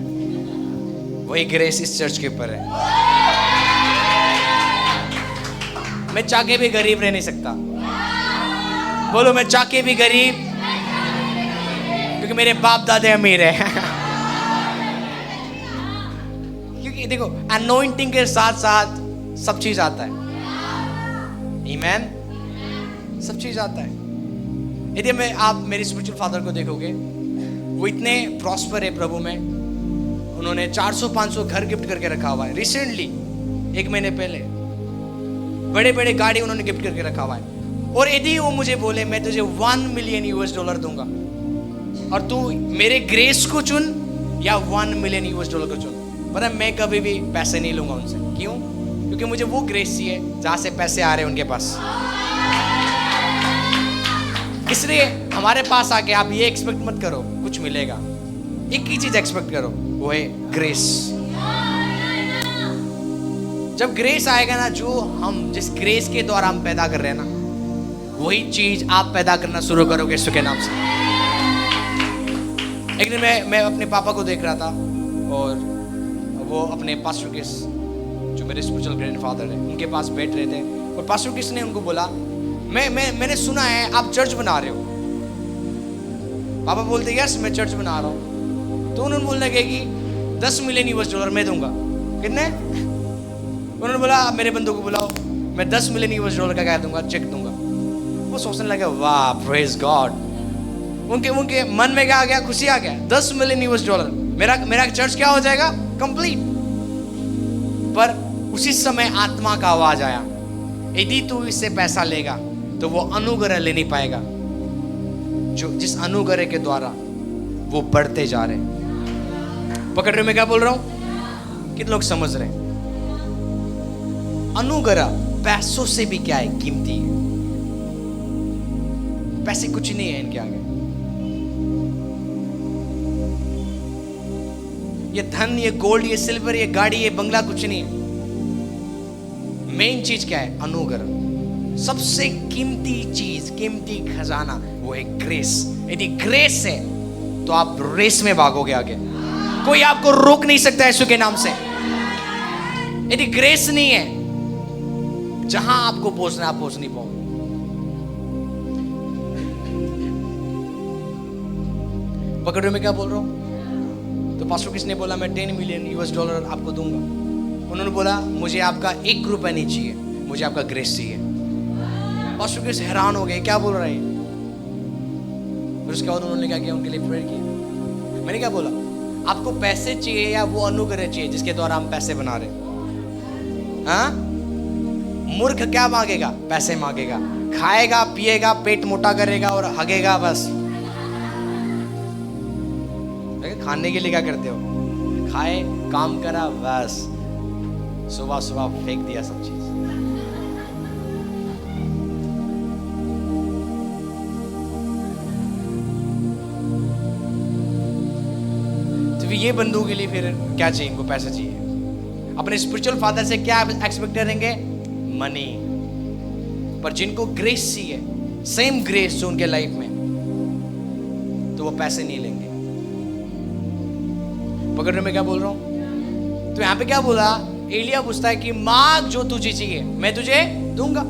वही ग्रेस इस चर्च के ऊपर है। मैं चाह के भी गरीब रह नहीं सकता। बोलो, मैं चाह के भी गरीब, क्योंकि मेरे बाप दादे अमीर है। क्योंकि देखो, अनॉइंटिंग के साथ साथ सब चीज आता है। आमीन, सब चीज आता है। यदि आप मेरे स्पिरिचुअल फादर को देखोगे, वो इतने प्रॉस्पर है प्रभु में। उन्होंने 400-500 घर गिफ्ट करके रखा हुआ है। रिसेंटली 1 महीने पहले बड़े बड़े गाड़ी उन्होंने गिफ्ट करके रखा हुआ है। और यदि वो मुझे बोले मैं तुझे $1 मिलियन दूंगा और तू मेरे ग्रेस को चुन या $1 मिलियन को चुन, पता मैं कभी भी पैसे नहीं लूंगा उनसे। क्यों? क्योंकि मुझे वो ग्रेस चाहिए जहां से पैसे आ रहे हैं उनके पास। इसलिए हमारे पास आके आप ये एक्सपेक्ट मत करो कुछ मिलेगा। एक ही चीज एक्सपेक्ट करो, वो है ग्रेस। जब ग्रेस आएगा ना, जो हम जिस ग्रेस के द्वारा हम पैदा कर रहे हैं ना, वही चीज आप पैदा करना शुरू करोगे यीशु के नाम से। एक दिन मैं अपने पापा को देख रहा था और वो अपने पास्टर किस, जो मेरे स्पिरिचुअल ग्रैंडफादर है, उनके पास बैठ रहे थे। और पास्टर किस ने उनको बोला, मैंने सुना है आप चर्च बना रहे हो। पापा बोलते यस मैं चर्च बना रहा हूँ। तो उन्होंने बोलने लगे कि $10 मिलियन मैं दूंगा। कितने? उन्होंने बोला मेरे बंदों को बुलाओ, मैं $10 मिलियन का क्या दूंगा, चेक दूंगा। वो सोचने लगे वाह प्रेज गॉड। उनके मन में क्या आ गया? खुशी आ गया। $10 मिलियन मेरा चर्च क्या हो जाएगा? कंप्लीट। पर उसी समय आत्मा का आवाज आया, यदि तू इससे पैसा लेगा तो वो अनुग्रह ले नहीं पाएगा, जो जिस अनुग्रह के द्वारा वो बढ़ते जा रहे। पकड़ रहे मैं क्या बोल रहा हूं? कितने लोग समझ रहे? अनुग्रह पैसों से भी क्या है? कीमती है। पैसे कुछ नहीं है इनके आगे। ये धन, ये गोल्ड, ये सिल्वर, ये गाड़ी, ये बंगला कुछ नहीं है। मेन चीज क्या है? अनुग्रह। सबसे कीमती चीज, कीमती खजाना वो है ग्रेस। यदि ग्रेस है तो आप रेस में भागोगे आगे, कोई आपको रोक नहीं सकता यीशु के नाम से। यदि ग्रेस नहीं है, जहां आपको पहुंचना आप पहुंच नहीं पाओगे। पकड़ रहे मैं क्या बोल रहा हूं? तो पास्टर किसने बोला मैं $10 मिलियन आपको दूंगा। उन्होंने बोला मुझे आपका $1 नहीं चाहिए, मुझे आपका ग्रेस चाहिए। पास्टर किस हैरान हो गए, क्या बोल रहे हैं? फिर उसके बाद उन्होंने क्या किया? उनके लिए प्रेयर किया। मैंने क्या बोला? आपको पैसे चाहिए या वो अनुग्रह चाहिए जिसके द्वारा हम पैसे बना रहे? हाँ? मूर्ख क्या मांगेगा? पैसे मांगेगा। खाएगा, पिएगा, पेट मोटा करेगा और हगेगा बस। खाने के लिए क्या करते हो? खाए, काम करा, बस सुबह सुबह फेंक दिया सब चीज। तो ये बंदों के लिए फिर क्या चाहिए? इनको पैसा चाहिए। अपने स्पिरिचुअल फादर से क्या एक्सपेक्ट करेंगे? मनी। पर जिनको ग्रेस चाहिए, सेम ग्रेस जो उनके लाइफ में, तो वो पैसे नहीं लेंगे। पकड़ रहे मैं क्या बोल रहा हूं? तो यहां पे क्या बोला? एलिया पूछता है कि मांग जो तुझे चाहिए मैं तुझे दूंगा।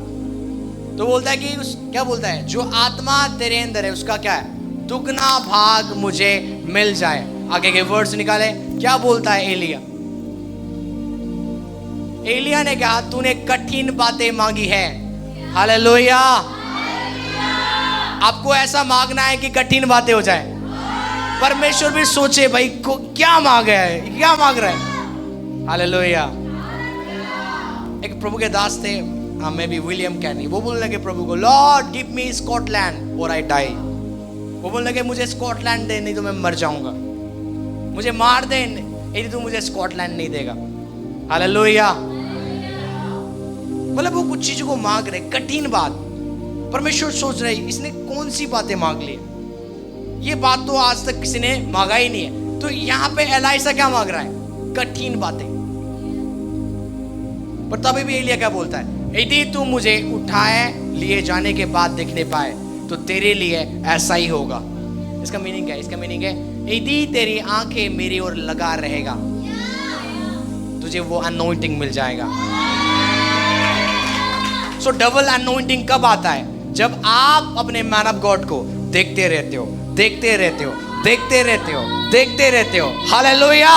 तो बोलता है कि क्या बोलता है? जो आत्मा तेरे अंदर है उसका क्या है? दुगना भाग मुझे मिल जाए। आगे के वर्ड्स निकाले, क्या बोलता है एलिया? एलिया ने कहा तूने कठिन बातें मांगी है। हालेलुया। आपको ऐसा मांगना है कि कठिन बातें हो जाए। परमेश्वर भी सोचे भाई को क्या मांग है, क्या मांग रहा है। हालेलुया। एक प्रभु के दास थे, मे बी विलियम कैनी, वो बोलने लगे प्रभु को, लॉर्ड गिव मी स्कॉटलैंड और आई डाई। वो बोलने लगे मुझे स्कॉटलैंड दे, नहीं तो मैं मर जाऊंगा। मुझे मार दे यदि तू मुझे स्कॉटलैंड नहीं देगा। हालेलुया। मतलब वो कुछ चीजों को मांग रहे, कठिन बात। परमेश्वर सोच रहे इसने कौन सी बातें मांग ली, ये बात तो आज तक किसी ने मांगा ही नहीं है। तो यहाँ पे एलाइसा क्या मांग रहा है, कठिन बातें। पर तभी भी एलिया क्या बोलता है, यदि तू मुझे उठाए लिए जाने के बाद देखने पाए तो तेरे लिए ऐसा ही होगा। इसका मीनिंग क्या है? इसका मीनिंग है यदि तेरी आंखें मेरी ओर लगा रहेगा तुझे वो अनॉइंटिंग मिल जाएगा। सो डबल अनॉइंटिंग कब आता है? जब आप अपने मैन ऑफ गॉड को देखते रहते हो, देखते रहते हो, देखते रहते हो, देखते रहते हो। हालेलुया।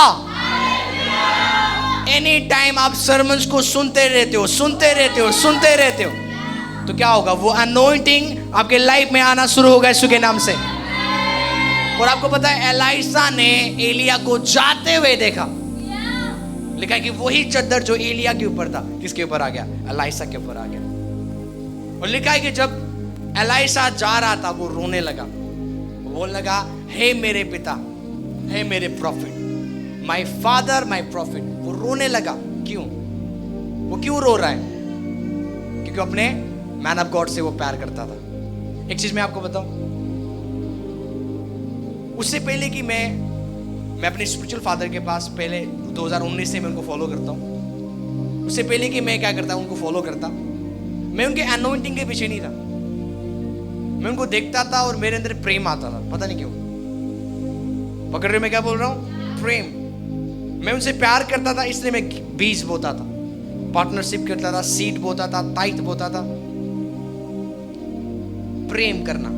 एनी टाइम आप सरमन्स को सुनते रहते हो, सुनते रहते हो, सुनते रहते हो, तो क्या होगा? वो अनॉइंटिंग आपके लाइफ में आना शुरू होगा यीशु के नाम से। और आपको पता है एलाइसा ने एलिया को जाते हुए देखा। लिखा है कि वही चद्दर जो एलिया के ऊपर था किसके ऊपर आ गया? एलाइसा के ऊपर आ गया। और लिखा है कि जब एलाइसा जा रहा था वो रोने लगा, वो बोलने लगा, हे मेरे पिता, हे मेरे profit, my father, my profit. वो रोने लगा। क्यों? वो क्यों रो रहा है? क्योंकि अपने मैन ऑफ गॉड से वो प्यार करता था। एक चीज मैं आपको बताऊं, उससे पहले कि मैं अपने स्पिरिचुअल फादर के पास, पहले 2019 से मैं उनको फॉलो करता हूं। उससे पहले कि मैं क्या करता हूं, उनको फॉलो करता, मैं उनके अनॉइंटिंग के पीछे नहीं था। मैं उनको देखता था और मेरे अंदर प्रेम आता था, पता नहीं क्यों। पकड़ रहे मैं क्या बोल रहा हूं? प्रेम। मैं उनसे प्यार करता था, इसलिए मैं बीज बोता था, पार्टनरशिप करता था, सीड बोता था, ताइट बोता था। प्रेम करना।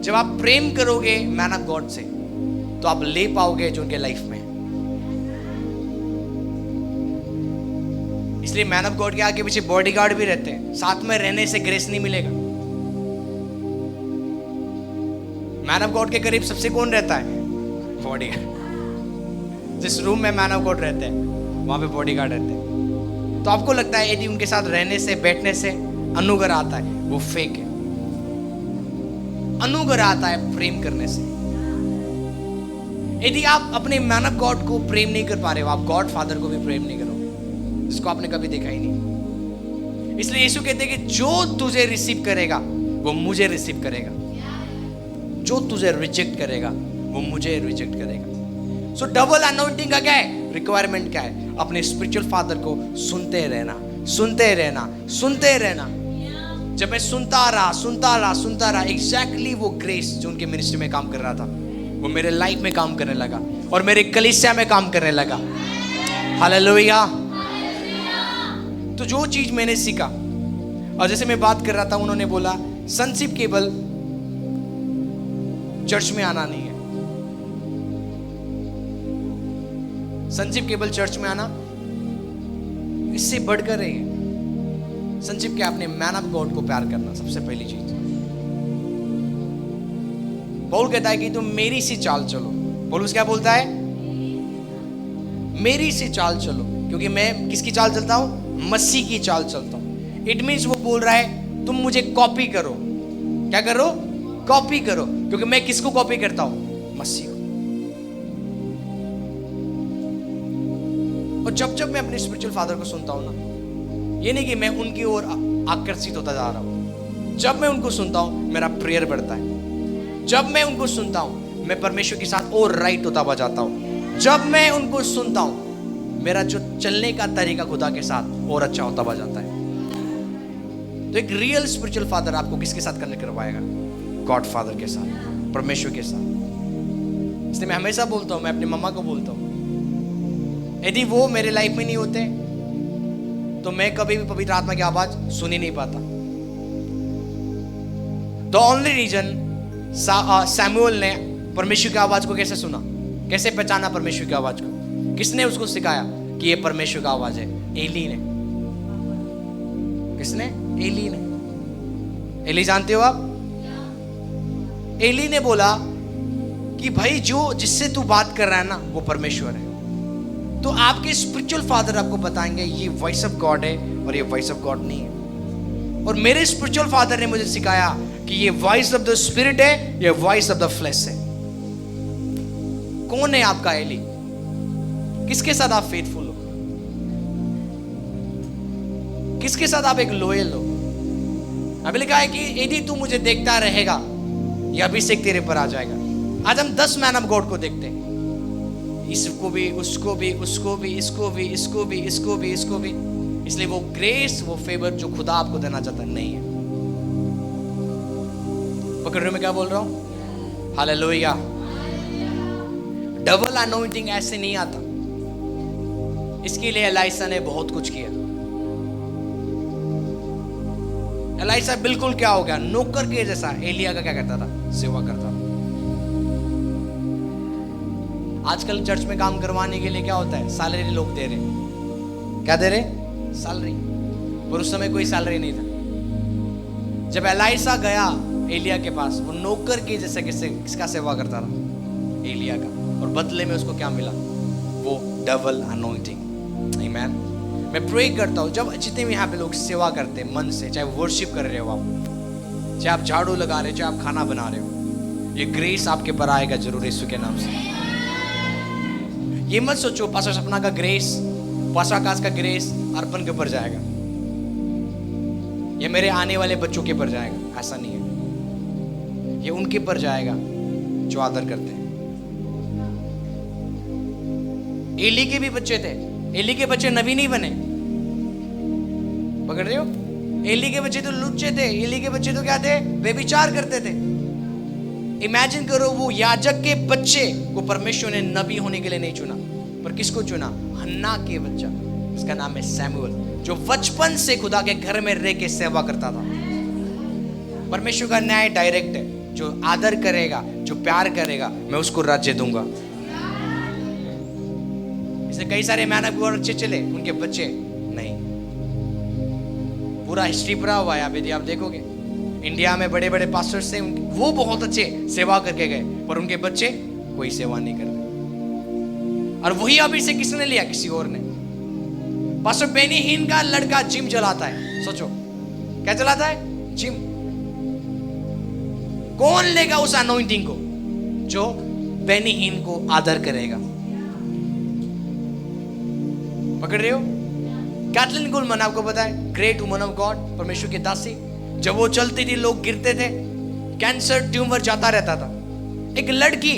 जब आप प्रेम करोगे मैन ऑफ गॉड से तो आप ले पाओगे जो उनके लाइफ में। इसलिए मैन ऑफ गॉड के आगे पीछे बॉडीगार्ड भी रहते हैं। साथ में रहने से ग्रेस नहीं मिलेगा। मैन ऑफ गॉड के करीब सबसे कौन रहता है? बॉडीगार्ड। जिस रूम में मैन ऑफ गॉड रहते हैं वहां पे बॉडीगार्ड रहते हैं। तो आपको लगता है यदि उनके साथ रहने से, बैठने से अनुग्रह आता है, वो फेक है। अनुग्रह आता है प्रेम करने से। यदि आप अपने मैन ऑफ गॉड को प्रेम नहीं कर पा रहे हो, आप गॉड फादर को भी प्रेम नहीं करोगे, जिसको आपने कभी देखा ही नहीं। इसलिए यीशु कहते हैं कि जो तुझे रिसीव करेगा वो मुझे रिसीव करेगा, जो तुझे रिजेक्ट करेगा वो मुझे रिजेक्ट करेगा। सो डबल अनॉइंटिंग का क्या है? रिक्वायरमेंट क्या है? अपने स्पिरिचुअल फादर को सुनते रहना, सुनते रहना, सुनते रहना। जब मैं सुनता रहा, एग्जैक्टली वो ग्रेस जो उनके मिनिस्ट्री में काम कर रहा था वो मेरे लाइफ में काम करने लगा और मेरे कलीसिया में काम करने लगा। हालेलुया। तो जो चीज मैंने सीखा, और जैसे मैं बात कर रहा था, उन्होंने बोला संशिप केवल चर्च में आना नहीं है। संशिप केवल चर्च में आना, इससे बढ़कर है। संशिप क्या? अपने मैन ऑफ गॉड को प्यार करना, सबसे पहली चीज। पौलुस कहता है कि तुम मेरी सी चाल चलो। पौलुस क्या बोलता है? मेरी सी चाल चलो, क्योंकि मैं किसकी चाल चलता हूं? मसीह की चाल चलता हूं। इट मीन्स वो बोल रहा है तुम मुझे कॉपी करो। क्या करो? कॉपी करो। क्योंकि मैं किसको कॉपी करता हूं? मसीह को। और जब जब मैं अपने स्पिरिचुअल फादर को सुनता हूं ना, ये नहीं कि मैं उनकी ओर आकर्षित होता जा रहा हूं। जब मैं उनको सुनता हूं मेरा प्रेयर बढ़ता है। जब मैं उनको सुनता हूं मैं परमेश्वर के साथ और राइट होता हुआ जाता हूं। जब मैं उनको सुनता हूं मेरा जो चलने का तरीका खुदा के साथ और अच्छा होता हुआ जाता है। तो एक रियल स्पिरिचुअल फादर आपको किसके साथ कनेक्ट करवाएगा? गॉड फादर के साथ, परमेश्वर के साथ। इसलिए मैं हमेशा बोलता हूं, मैं अपनी मम्मा को बोलता हूं, यदि वो मेरे लाइफ में नहीं होते तो मैं कभी भी पवित्र आत्मा की आवाज सुन ही नहीं पाता। द ओनली रीजन सैमुअल ने परमेश्वर की आवाज को कैसे सुना, कैसे पहचाना परमेश्वर की आवाज को? किसने उसको सिखाया कि ये परमेश्वर का आवाज है? एली ने। किसने? एली ने। एली जानते हो आप? एली ने बोला कि भाई जो जिससे तू बात कर रहा है ना वो परमेश्वर है, तो आपके स्पिरिचुअल फादर आपको बताएंगे ये वॉइस ऑफ गॉड है और ये वॉइस ऑफ गॉड नहीं है। और मेरे स्पिरिचुअल फादर ने मुझे सिखाया कि ये वॉइस ऑफ द स्पिरिट है, ये वॉइस ऑफ द फ्लैश है। कौन है आपका एली? किसके साथ आप फेथफुल हो? किसके साथ आप एक लॉयल हो? अभी लिखा है कि यदि तू मुझे देखता रहेगा यह अभिषेक तेरे पर आ जाएगा। आज हम 10 मैन ऑफ गॉड को देखते हैं, इसको भी, उसको भी, उसको भी, इसको भी, इसको भी, इसको भी, इसको भी। इसलिए वो ग्रेस, वो फेवर जो खुदा आपको देना चाहता नहीं है। पकड़ रहे हो मैं क्या बोल रहा हूं? हालेलुया। डबल अनॉइंटिंग ऐसे नहीं आता। इसके लिए एलाइसा ने बहुत कुछ किया। एलाइसा बिल्कुल क्या हो गया, नौकर के जैसा एलिया का क्या करता था, सेवा करता था। आजकल चर्च में काम करवाने के लिए क्या होता है, सैलरी लोग दे रहे। क्या दे रहे? सैलरी। और उस समय कोई सैलरी नहीं था। जब एलाइसा गया एलिया के पास, वो नौकर के जैसे किसका सेवा करता था, एलिया का। और बदले में उसको क्या मिला, वो डबल अनॉइंटिंग। आमीन। मैं प्रे करता हूँ जब जितने भी यहाँ पे लोग सेवा करते हैं मन से, चाहे वर्शिप कर रहे हो आप, चाहे आप झाड़ू लगा रहे हो, चाहे आप खाना बना रहे हो, ये ग्रेस आपके पर आएगा जरूर यीशु के नाम से। ये मत सोचो पास्टर सपना का ग्रेस, पास्टर आकाश का ग्रेस अर्पण के ऊपर जाएगा, ये मेरे आने वाले बच्चों के ऊपर जाएगा। ऐसा नहीं है, ये उनके ऊपर जाएगा जो आदर करते हैं। एली के भी बच्चे थे, एली के बच्चे नबी नहीं बने। पकड़ रहे हो? एली के बच्चे तो लुच्चे थे, एली के बच्चे तो क्या थे, व्यभिचार करते थे। इमेजिन करो, वो याजक के बच्चे को परमेश्वर ने नबी होने के लिए नहीं चुना, पर किसको चुना? हन्ना के बच्चा, इसका नाम है सैमुअल, जो बचपन से खुदा के घर में रह के सेवा करता था। परमेश्वर का न्याय डायरेक्ट है, जो आदर करेगा, जो प्यार करेगा, मैं उसको राज्य दूंगा। इसलिए कई सारे मैन ऑफ गॉड अच्छे चले, उनके बच्चे नहीं। पूरा हिस्ट्री पढ़ा हुआ है, यदि आप देखोगे इंडिया में बड़े बड़े पास्टर्स थे, वो बहुत अच्छे सेवा करके गए, पर उनके बच्चे कोई सेवा नहीं कर रहे। और वही अभी से किसने लिया? किसी और ने। पास्टर बेनी हिन का लड़का जिम चलाता है, सोचो क्या चलाता है? जिम। कौन लेगा उस अनॉइंटिंग को? जो बेनी हिन को आदर करेगा। पकड़ रहे हो? कैथलीन कुलमन आपको पता है, ग्रेट वुमन ऑफ गॉड, परमेश्वर की दासी। जब वो चलती थी लोग गिरते थे, कैंसर ट्यूमर जाता रहता था। एक लड़की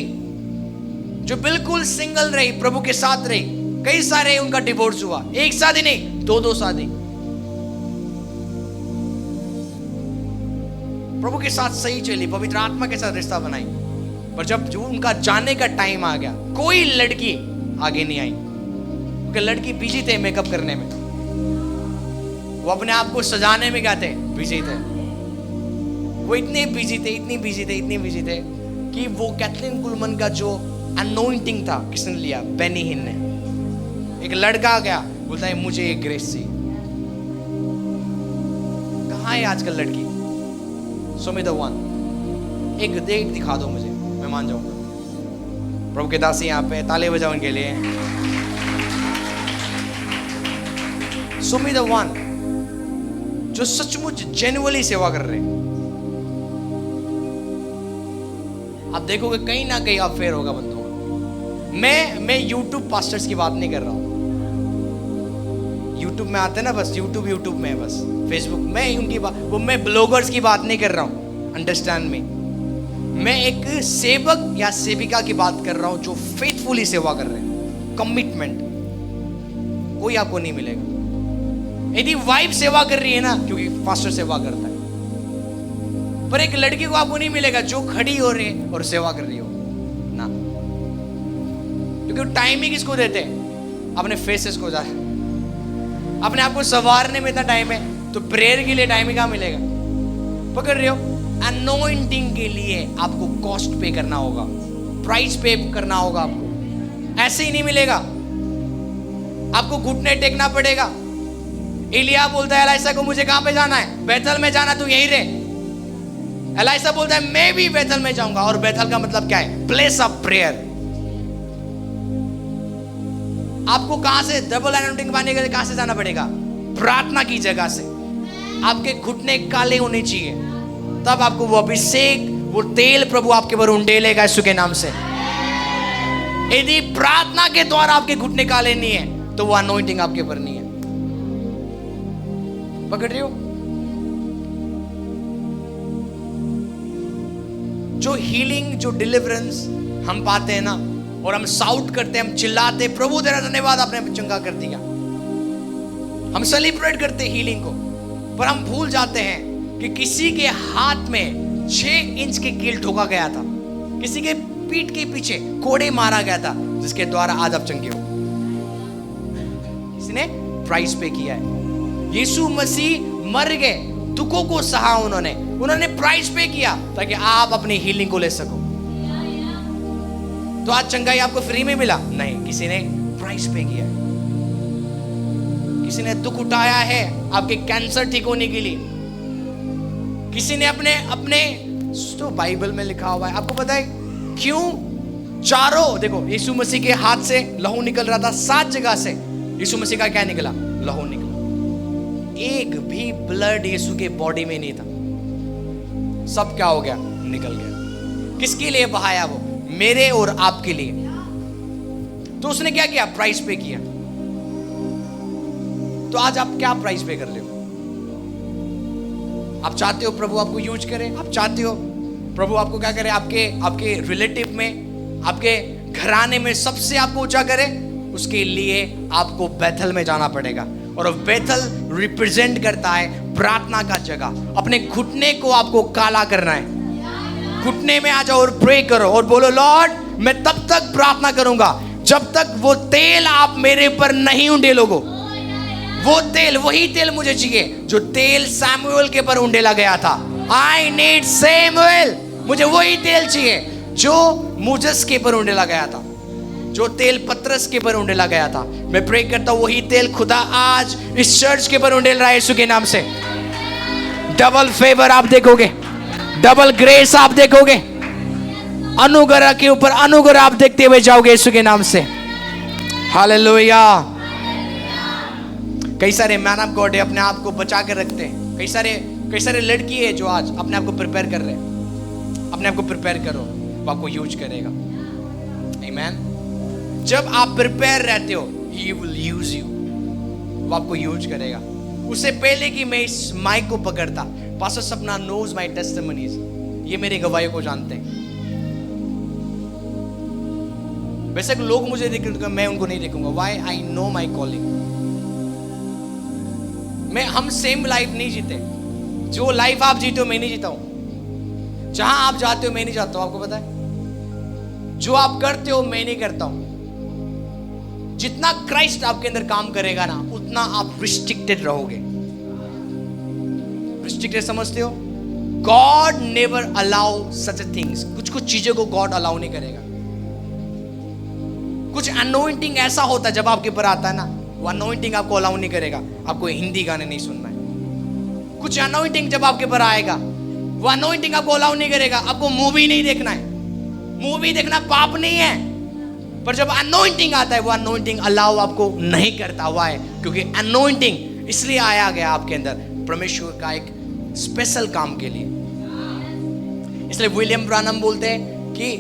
जो बिल्कुल सिंगल रही, प्रभु के साथ रही, कई सारे उनका डिवोर्स हुआ, एक शादी नहीं, दो शादी, प्रभु के साथ सही चली, पवित्र आत्मा के साथ रिश्ता बनाई। पर जब जो उनका जाने का टाइम आ गया, कोई लड़की आगे नहीं आई, क्योंकि लड़की बिजी थे मेकअप करने में, वो अपने आप को सजाने में क्या थे? बिजी थे। वो इतने बिजी थे, इतनी बिजी थे, इतनी बिजी थे कि वो कैथलीन कुलमन का जो अनॉइंटिंग था किसने लिया? बेनी हिन ने। एक लड़का आ गया, बोलता है मुझे एक ग्रेस चाहिए। कहाँ है आजकल लड़की? Show me the one. एक देख दिखा दो मुझे, मैं मान जाऊंगा। प्रभु के दासी यहाँ पे, ताले बजाओ उनके लिए। शो मी द वन जो सचमुच जेन्युइनली सेवा कर रहे हैं। आप देखोगे कहीं ना कहीं अफेयर होगा बंदों का। मैं यूट्यूब पास्टर्स की बात नहीं कर रहा हूं। यूट्यूब में आते हैं ना, बस यूट्यूब में है, बस फेसबुक में उनकी बात, वो मैं ब्लॉगर्स की बात नहीं कर रहा हूं। Understand me. मैं एक सेवक या सेविका की बात कर रहा हूं जो फेथफुली सेवा कर रहे हैं, कमिटमेंट। कोई आपको नहीं मिलेगा। यदि वाइफ सेवा कर रही है ना, क्योंकि पास्टर सेवा करता है, पर एक लड़की को आपको नहीं मिलेगा जो खड़ी हो रही है और सेवा कर रही हो ना, क्योंकि टाइम ही किसको देते हैं? अपने फेसेस को। जाए अपने आप को संवारने में इतना टाइम है, तो प्रेयर के लिए टाइम ही कहाँ मिलेगा? पकड़ रहे हो? अनॉइंटिंग के लिए आपको कॉस्ट पे करना होगा, प्राइस पे करना होगा। आपको ऐसे ही नहीं मिलेगा, आपको घुटने टेकना पड़ेगा। एलिया बोलता है एलाइसा को मुझे कहां पे जाना है? बैतल में जाना, तू यहीं रहे। एलाइसा बोलता है मैं भी बैतल में जाऊंगा। और बैतल का मतलब क्या है? Place of prayer. आपको कहां से डबल एनोइंटिंग पाने के लिए कहां से जाना पड़ेगा? प्रार्थना की जगह से। आपके घुटने काले होने चाहिए, तब आपको वो अभिषेक, वो तेल प्रभु आपके ऊपर उंडेलेगा यीशु के नाम से। यदि प्रार्थना के द्वारा आपके घुटने काले नहीं है तो वो अनॉइंटिंग आपके ऊपर नहीं है। पकड़ रहे हो? जो हीलिंग, जो डिलीवरेंस हम पाते हैं ना, और हम साउट करते हैं, हम चिल्लाते, प्रभु तेरा धन्यवाद आपने चंगा कर दिया, हम सेलिब्रेट करते हीलिंग को, पर हम भूल जाते हैं कि किसी के हाथ में 6 इंच के कील ठोका गया था, किसी के पीठ के पीछे कोड़े मारा गया था, जिसके द्वारा आज आप चंगे हो। इसने प्राइस पे किया है। यीशु मसीह मर गए, दुखों को सहा उन्होंने प्राइस पे किया ताकि आप अपनी हीलिंग को ले सको। तो आज चंगाई आपको फ्री में मिला? नहीं, किसी ने प्राइस पे किया है। किसी ने दुख उठाया है आपके कैंसर ठीक होने के लिए। किसी ने अपने तो बाइबल में लिखा हुआ है, आपको पता है क्यों? चारों देखो, यीशु मसीह के हाथ से लहू निकल रहा था 7 जगह से। यीशु मसीह का क्या निकला? लहू निकला। एक भी ब्लड यीशु के बॉडी में नहीं था। सब क्या हो गया? निकल गया। किसके लिए बहाया? वो मेरे और आपके लिए। तो उसने क्या किया? प्राइस पे किया। तो आज आप क्या प्राइस पे कर रहे हो? आप चाहते हो प्रभु आपको यूज करे? आप चाहते हो प्रभु आपको क्या करे? आपके रिलेटिव में, आपके घराने में सबसे आपको ऊंचा करे? उसके लिए आपको बैतल में जाना पड़ेगा। और बैतल रिप्रेजेंट करता है प्रार्थना का जगह। अपने घुटने को आपको काला करना है। घुटने में आ जाओ और प्रे करो और बोलो, लॉर्ड मैं तब तक प्रार्थना करूंगा जब तक वो तेल आप मेरे पर नहीं उंडेलोगे। वो तेल, वही तेल मुझे चाहिए जो तेल सैमुएल के पर उंडेला गया था। I need Samuel. मुझे वही तेल चाहिए जो मूजस के पर उंडेला गया था, जो तेल पतरस के पर उंडेला गया था। मैं प्रे करता हूं वही तेल खुदा आज इस चर्च के पर उंडेल रहा है यीशु के नाम से। डबल फेवर आप देखोगे, डबल ग्रेस आप देखोगे, अनुग्रह के ऊपर अनुग्रह आप देखते हुए जाओगे यीशु के नाम से। हालेलुया। कई सारे मैन ऑफ गॉड अपने आप को बचा कर रखते हैं। कई सारे लड़की है जो आज अपने आप को प्रिपेयर कर रहे हैं। अपने आप को प्रिपेयर करो, वो आपको यूज करेगा। आमीन। जब आप प्रिपेयर रहते हो, ही विल यूज यू। वो आपको यूज करेगा। उससे पहले कि मैं इस माइक को पकड़ता, पास्टर सपना नोज माय टेस्टिमनीज, ये मेरे गवाहियों को जानते हैं। वैसे लोग मुझे देखेंगे, मैं उनको नहीं देखूंगा। Why? I know my calling. हम सेम लाइफ नहीं जीते। जो लाइफ आप जीते हो मैं नहीं जीता हूं। जहां आप जाते हो मैं नहीं जाता हूं। आपको पता है, जो आप करते हो मैं नहीं करता हूं। जितना क्राइस्ट आपके अंदर काम करेगा ना, उतना आप रिस्ट्रिक्टेड रहोगे। रिस्ट्रिक्टेड समझते हो? God never allow such things. कुछ चीजों को गॉड अलाउ नहीं करेगा। कुछ अनोइंटिंग ऐसा होता है जब आपके ऊपर आता है ना, वो अनोइंटिंग आपको अलाउ नहीं करेगा। आपको हिंदी गाने नहीं सुनना है। कुछ अनोइंटिंग जब आपके ऊपर आएगा, वो अनोइंटिंग आपको अलाउ नहीं करेगा। आपको मूवी नहीं देखना है। मूवी देखना पाप नहीं है, पर जब अनोइंटिंग आता है, वो अनोइंटिंग अलाउ आपको नहीं करता हुआ है। क्योंकि अनोइंटिंग इसलिए आया गया आपके अंदर, परमेश्वर का एक स्पेशल काम के लिए। इसलिए विलियम ब्रानम बोलते हैं कि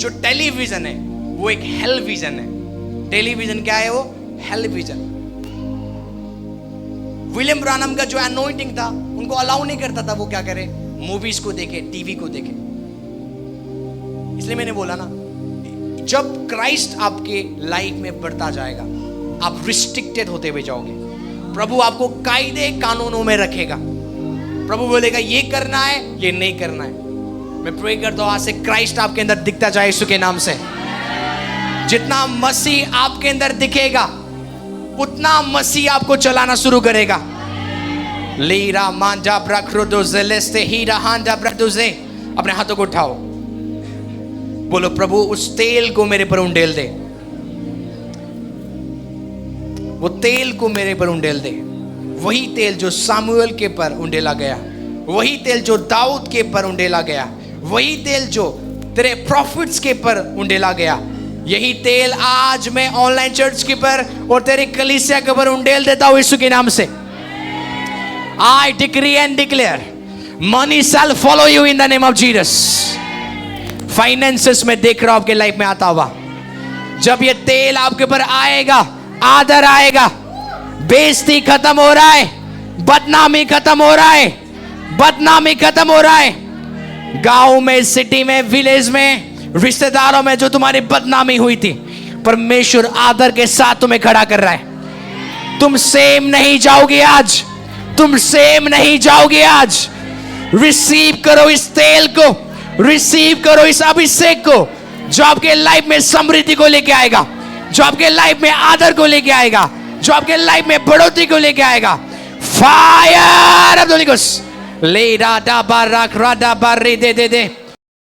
जो टेलीविजन है वो एक हेल विजन है। टेलीविजन क्या है? वो हेल विजन। विलियम ब्रानम का जो अनोइंटिंग था, उनको अलाउ नहीं करता था वो क्या करे? मूवीज को देखे, टीवी को देखे। इसलिए मैंने बोला ना, जब क्राइस्ट आपके लाइफ में बढ़ता जाएगा, आप रिस्ट्रिक्टेड होते हुए जाओगे। प्रभु आपको कायदे कानूनों में रखेगा। प्रभु बोलेगा ये करना है, ये नहीं करना है। मैं प्रे करता हूं आज से क्राइस्ट आपके अंदर दिखता जाए यीशु के नाम से। जितना मसीह आपके अंदर दिखेगा, उतना मसीह आपको चलाना शुरू करेगा। लीरा मांजा ब्रख्रोदो ज़ेलेस्ते हीरा हांजा ब्रदोजे। अपने हाथों को उठाओ, बोलो प्रभु उस तेल को मेरे पर उंडेल दे। वो तेल को मेरे पर उंडेल दे। वही तेल जो सामुएल के पर उंडेला गया, वही तेल जो दाऊद के पर उंडेला गया, वही तेल जो तेरे प्रॉफिट्स के पर उंडेला गया, यही तेल आज मैं ऑनलाइन चर्च के पर और तेरे कलीसिया के पर उंडेल देता हूं यीशु के नाम से। I decree and declare money shall follow you in the name of Jesus. Finances में देख रहा हूं आपके लाइफ में आता हुआ, जब ये तेल आपके ऊपर आएगा, आदर आएगा, बेइज्जती खत्म हो रहा है, बदनामी खत्म हो रहा है, बदनामी खत्म हो रहा है। गांव में, सिटी में, विलेज में, रिश्तेदारों में जो तुम्हारी बदनामी हुई थी, परमेश्वर आदर के साथ तुम्हें खड़ा कर रहा है। तुम सेम नहीं जाओगे आज, तुम सेम नहीं जाओगे आज। रिसीव करो इस तेल को, रिसीव करो इस अभिषेक को, जो आपके लाइफ में समृद्धि को लेके आएगा, जो आपके लाइफ में आदर को लेके आएगा, जो आपके लाइफ में बढ़ोतरी को लेके आएगा। Fire of the Holi ghost ले राडा बाराक राडा बारे दे दे दे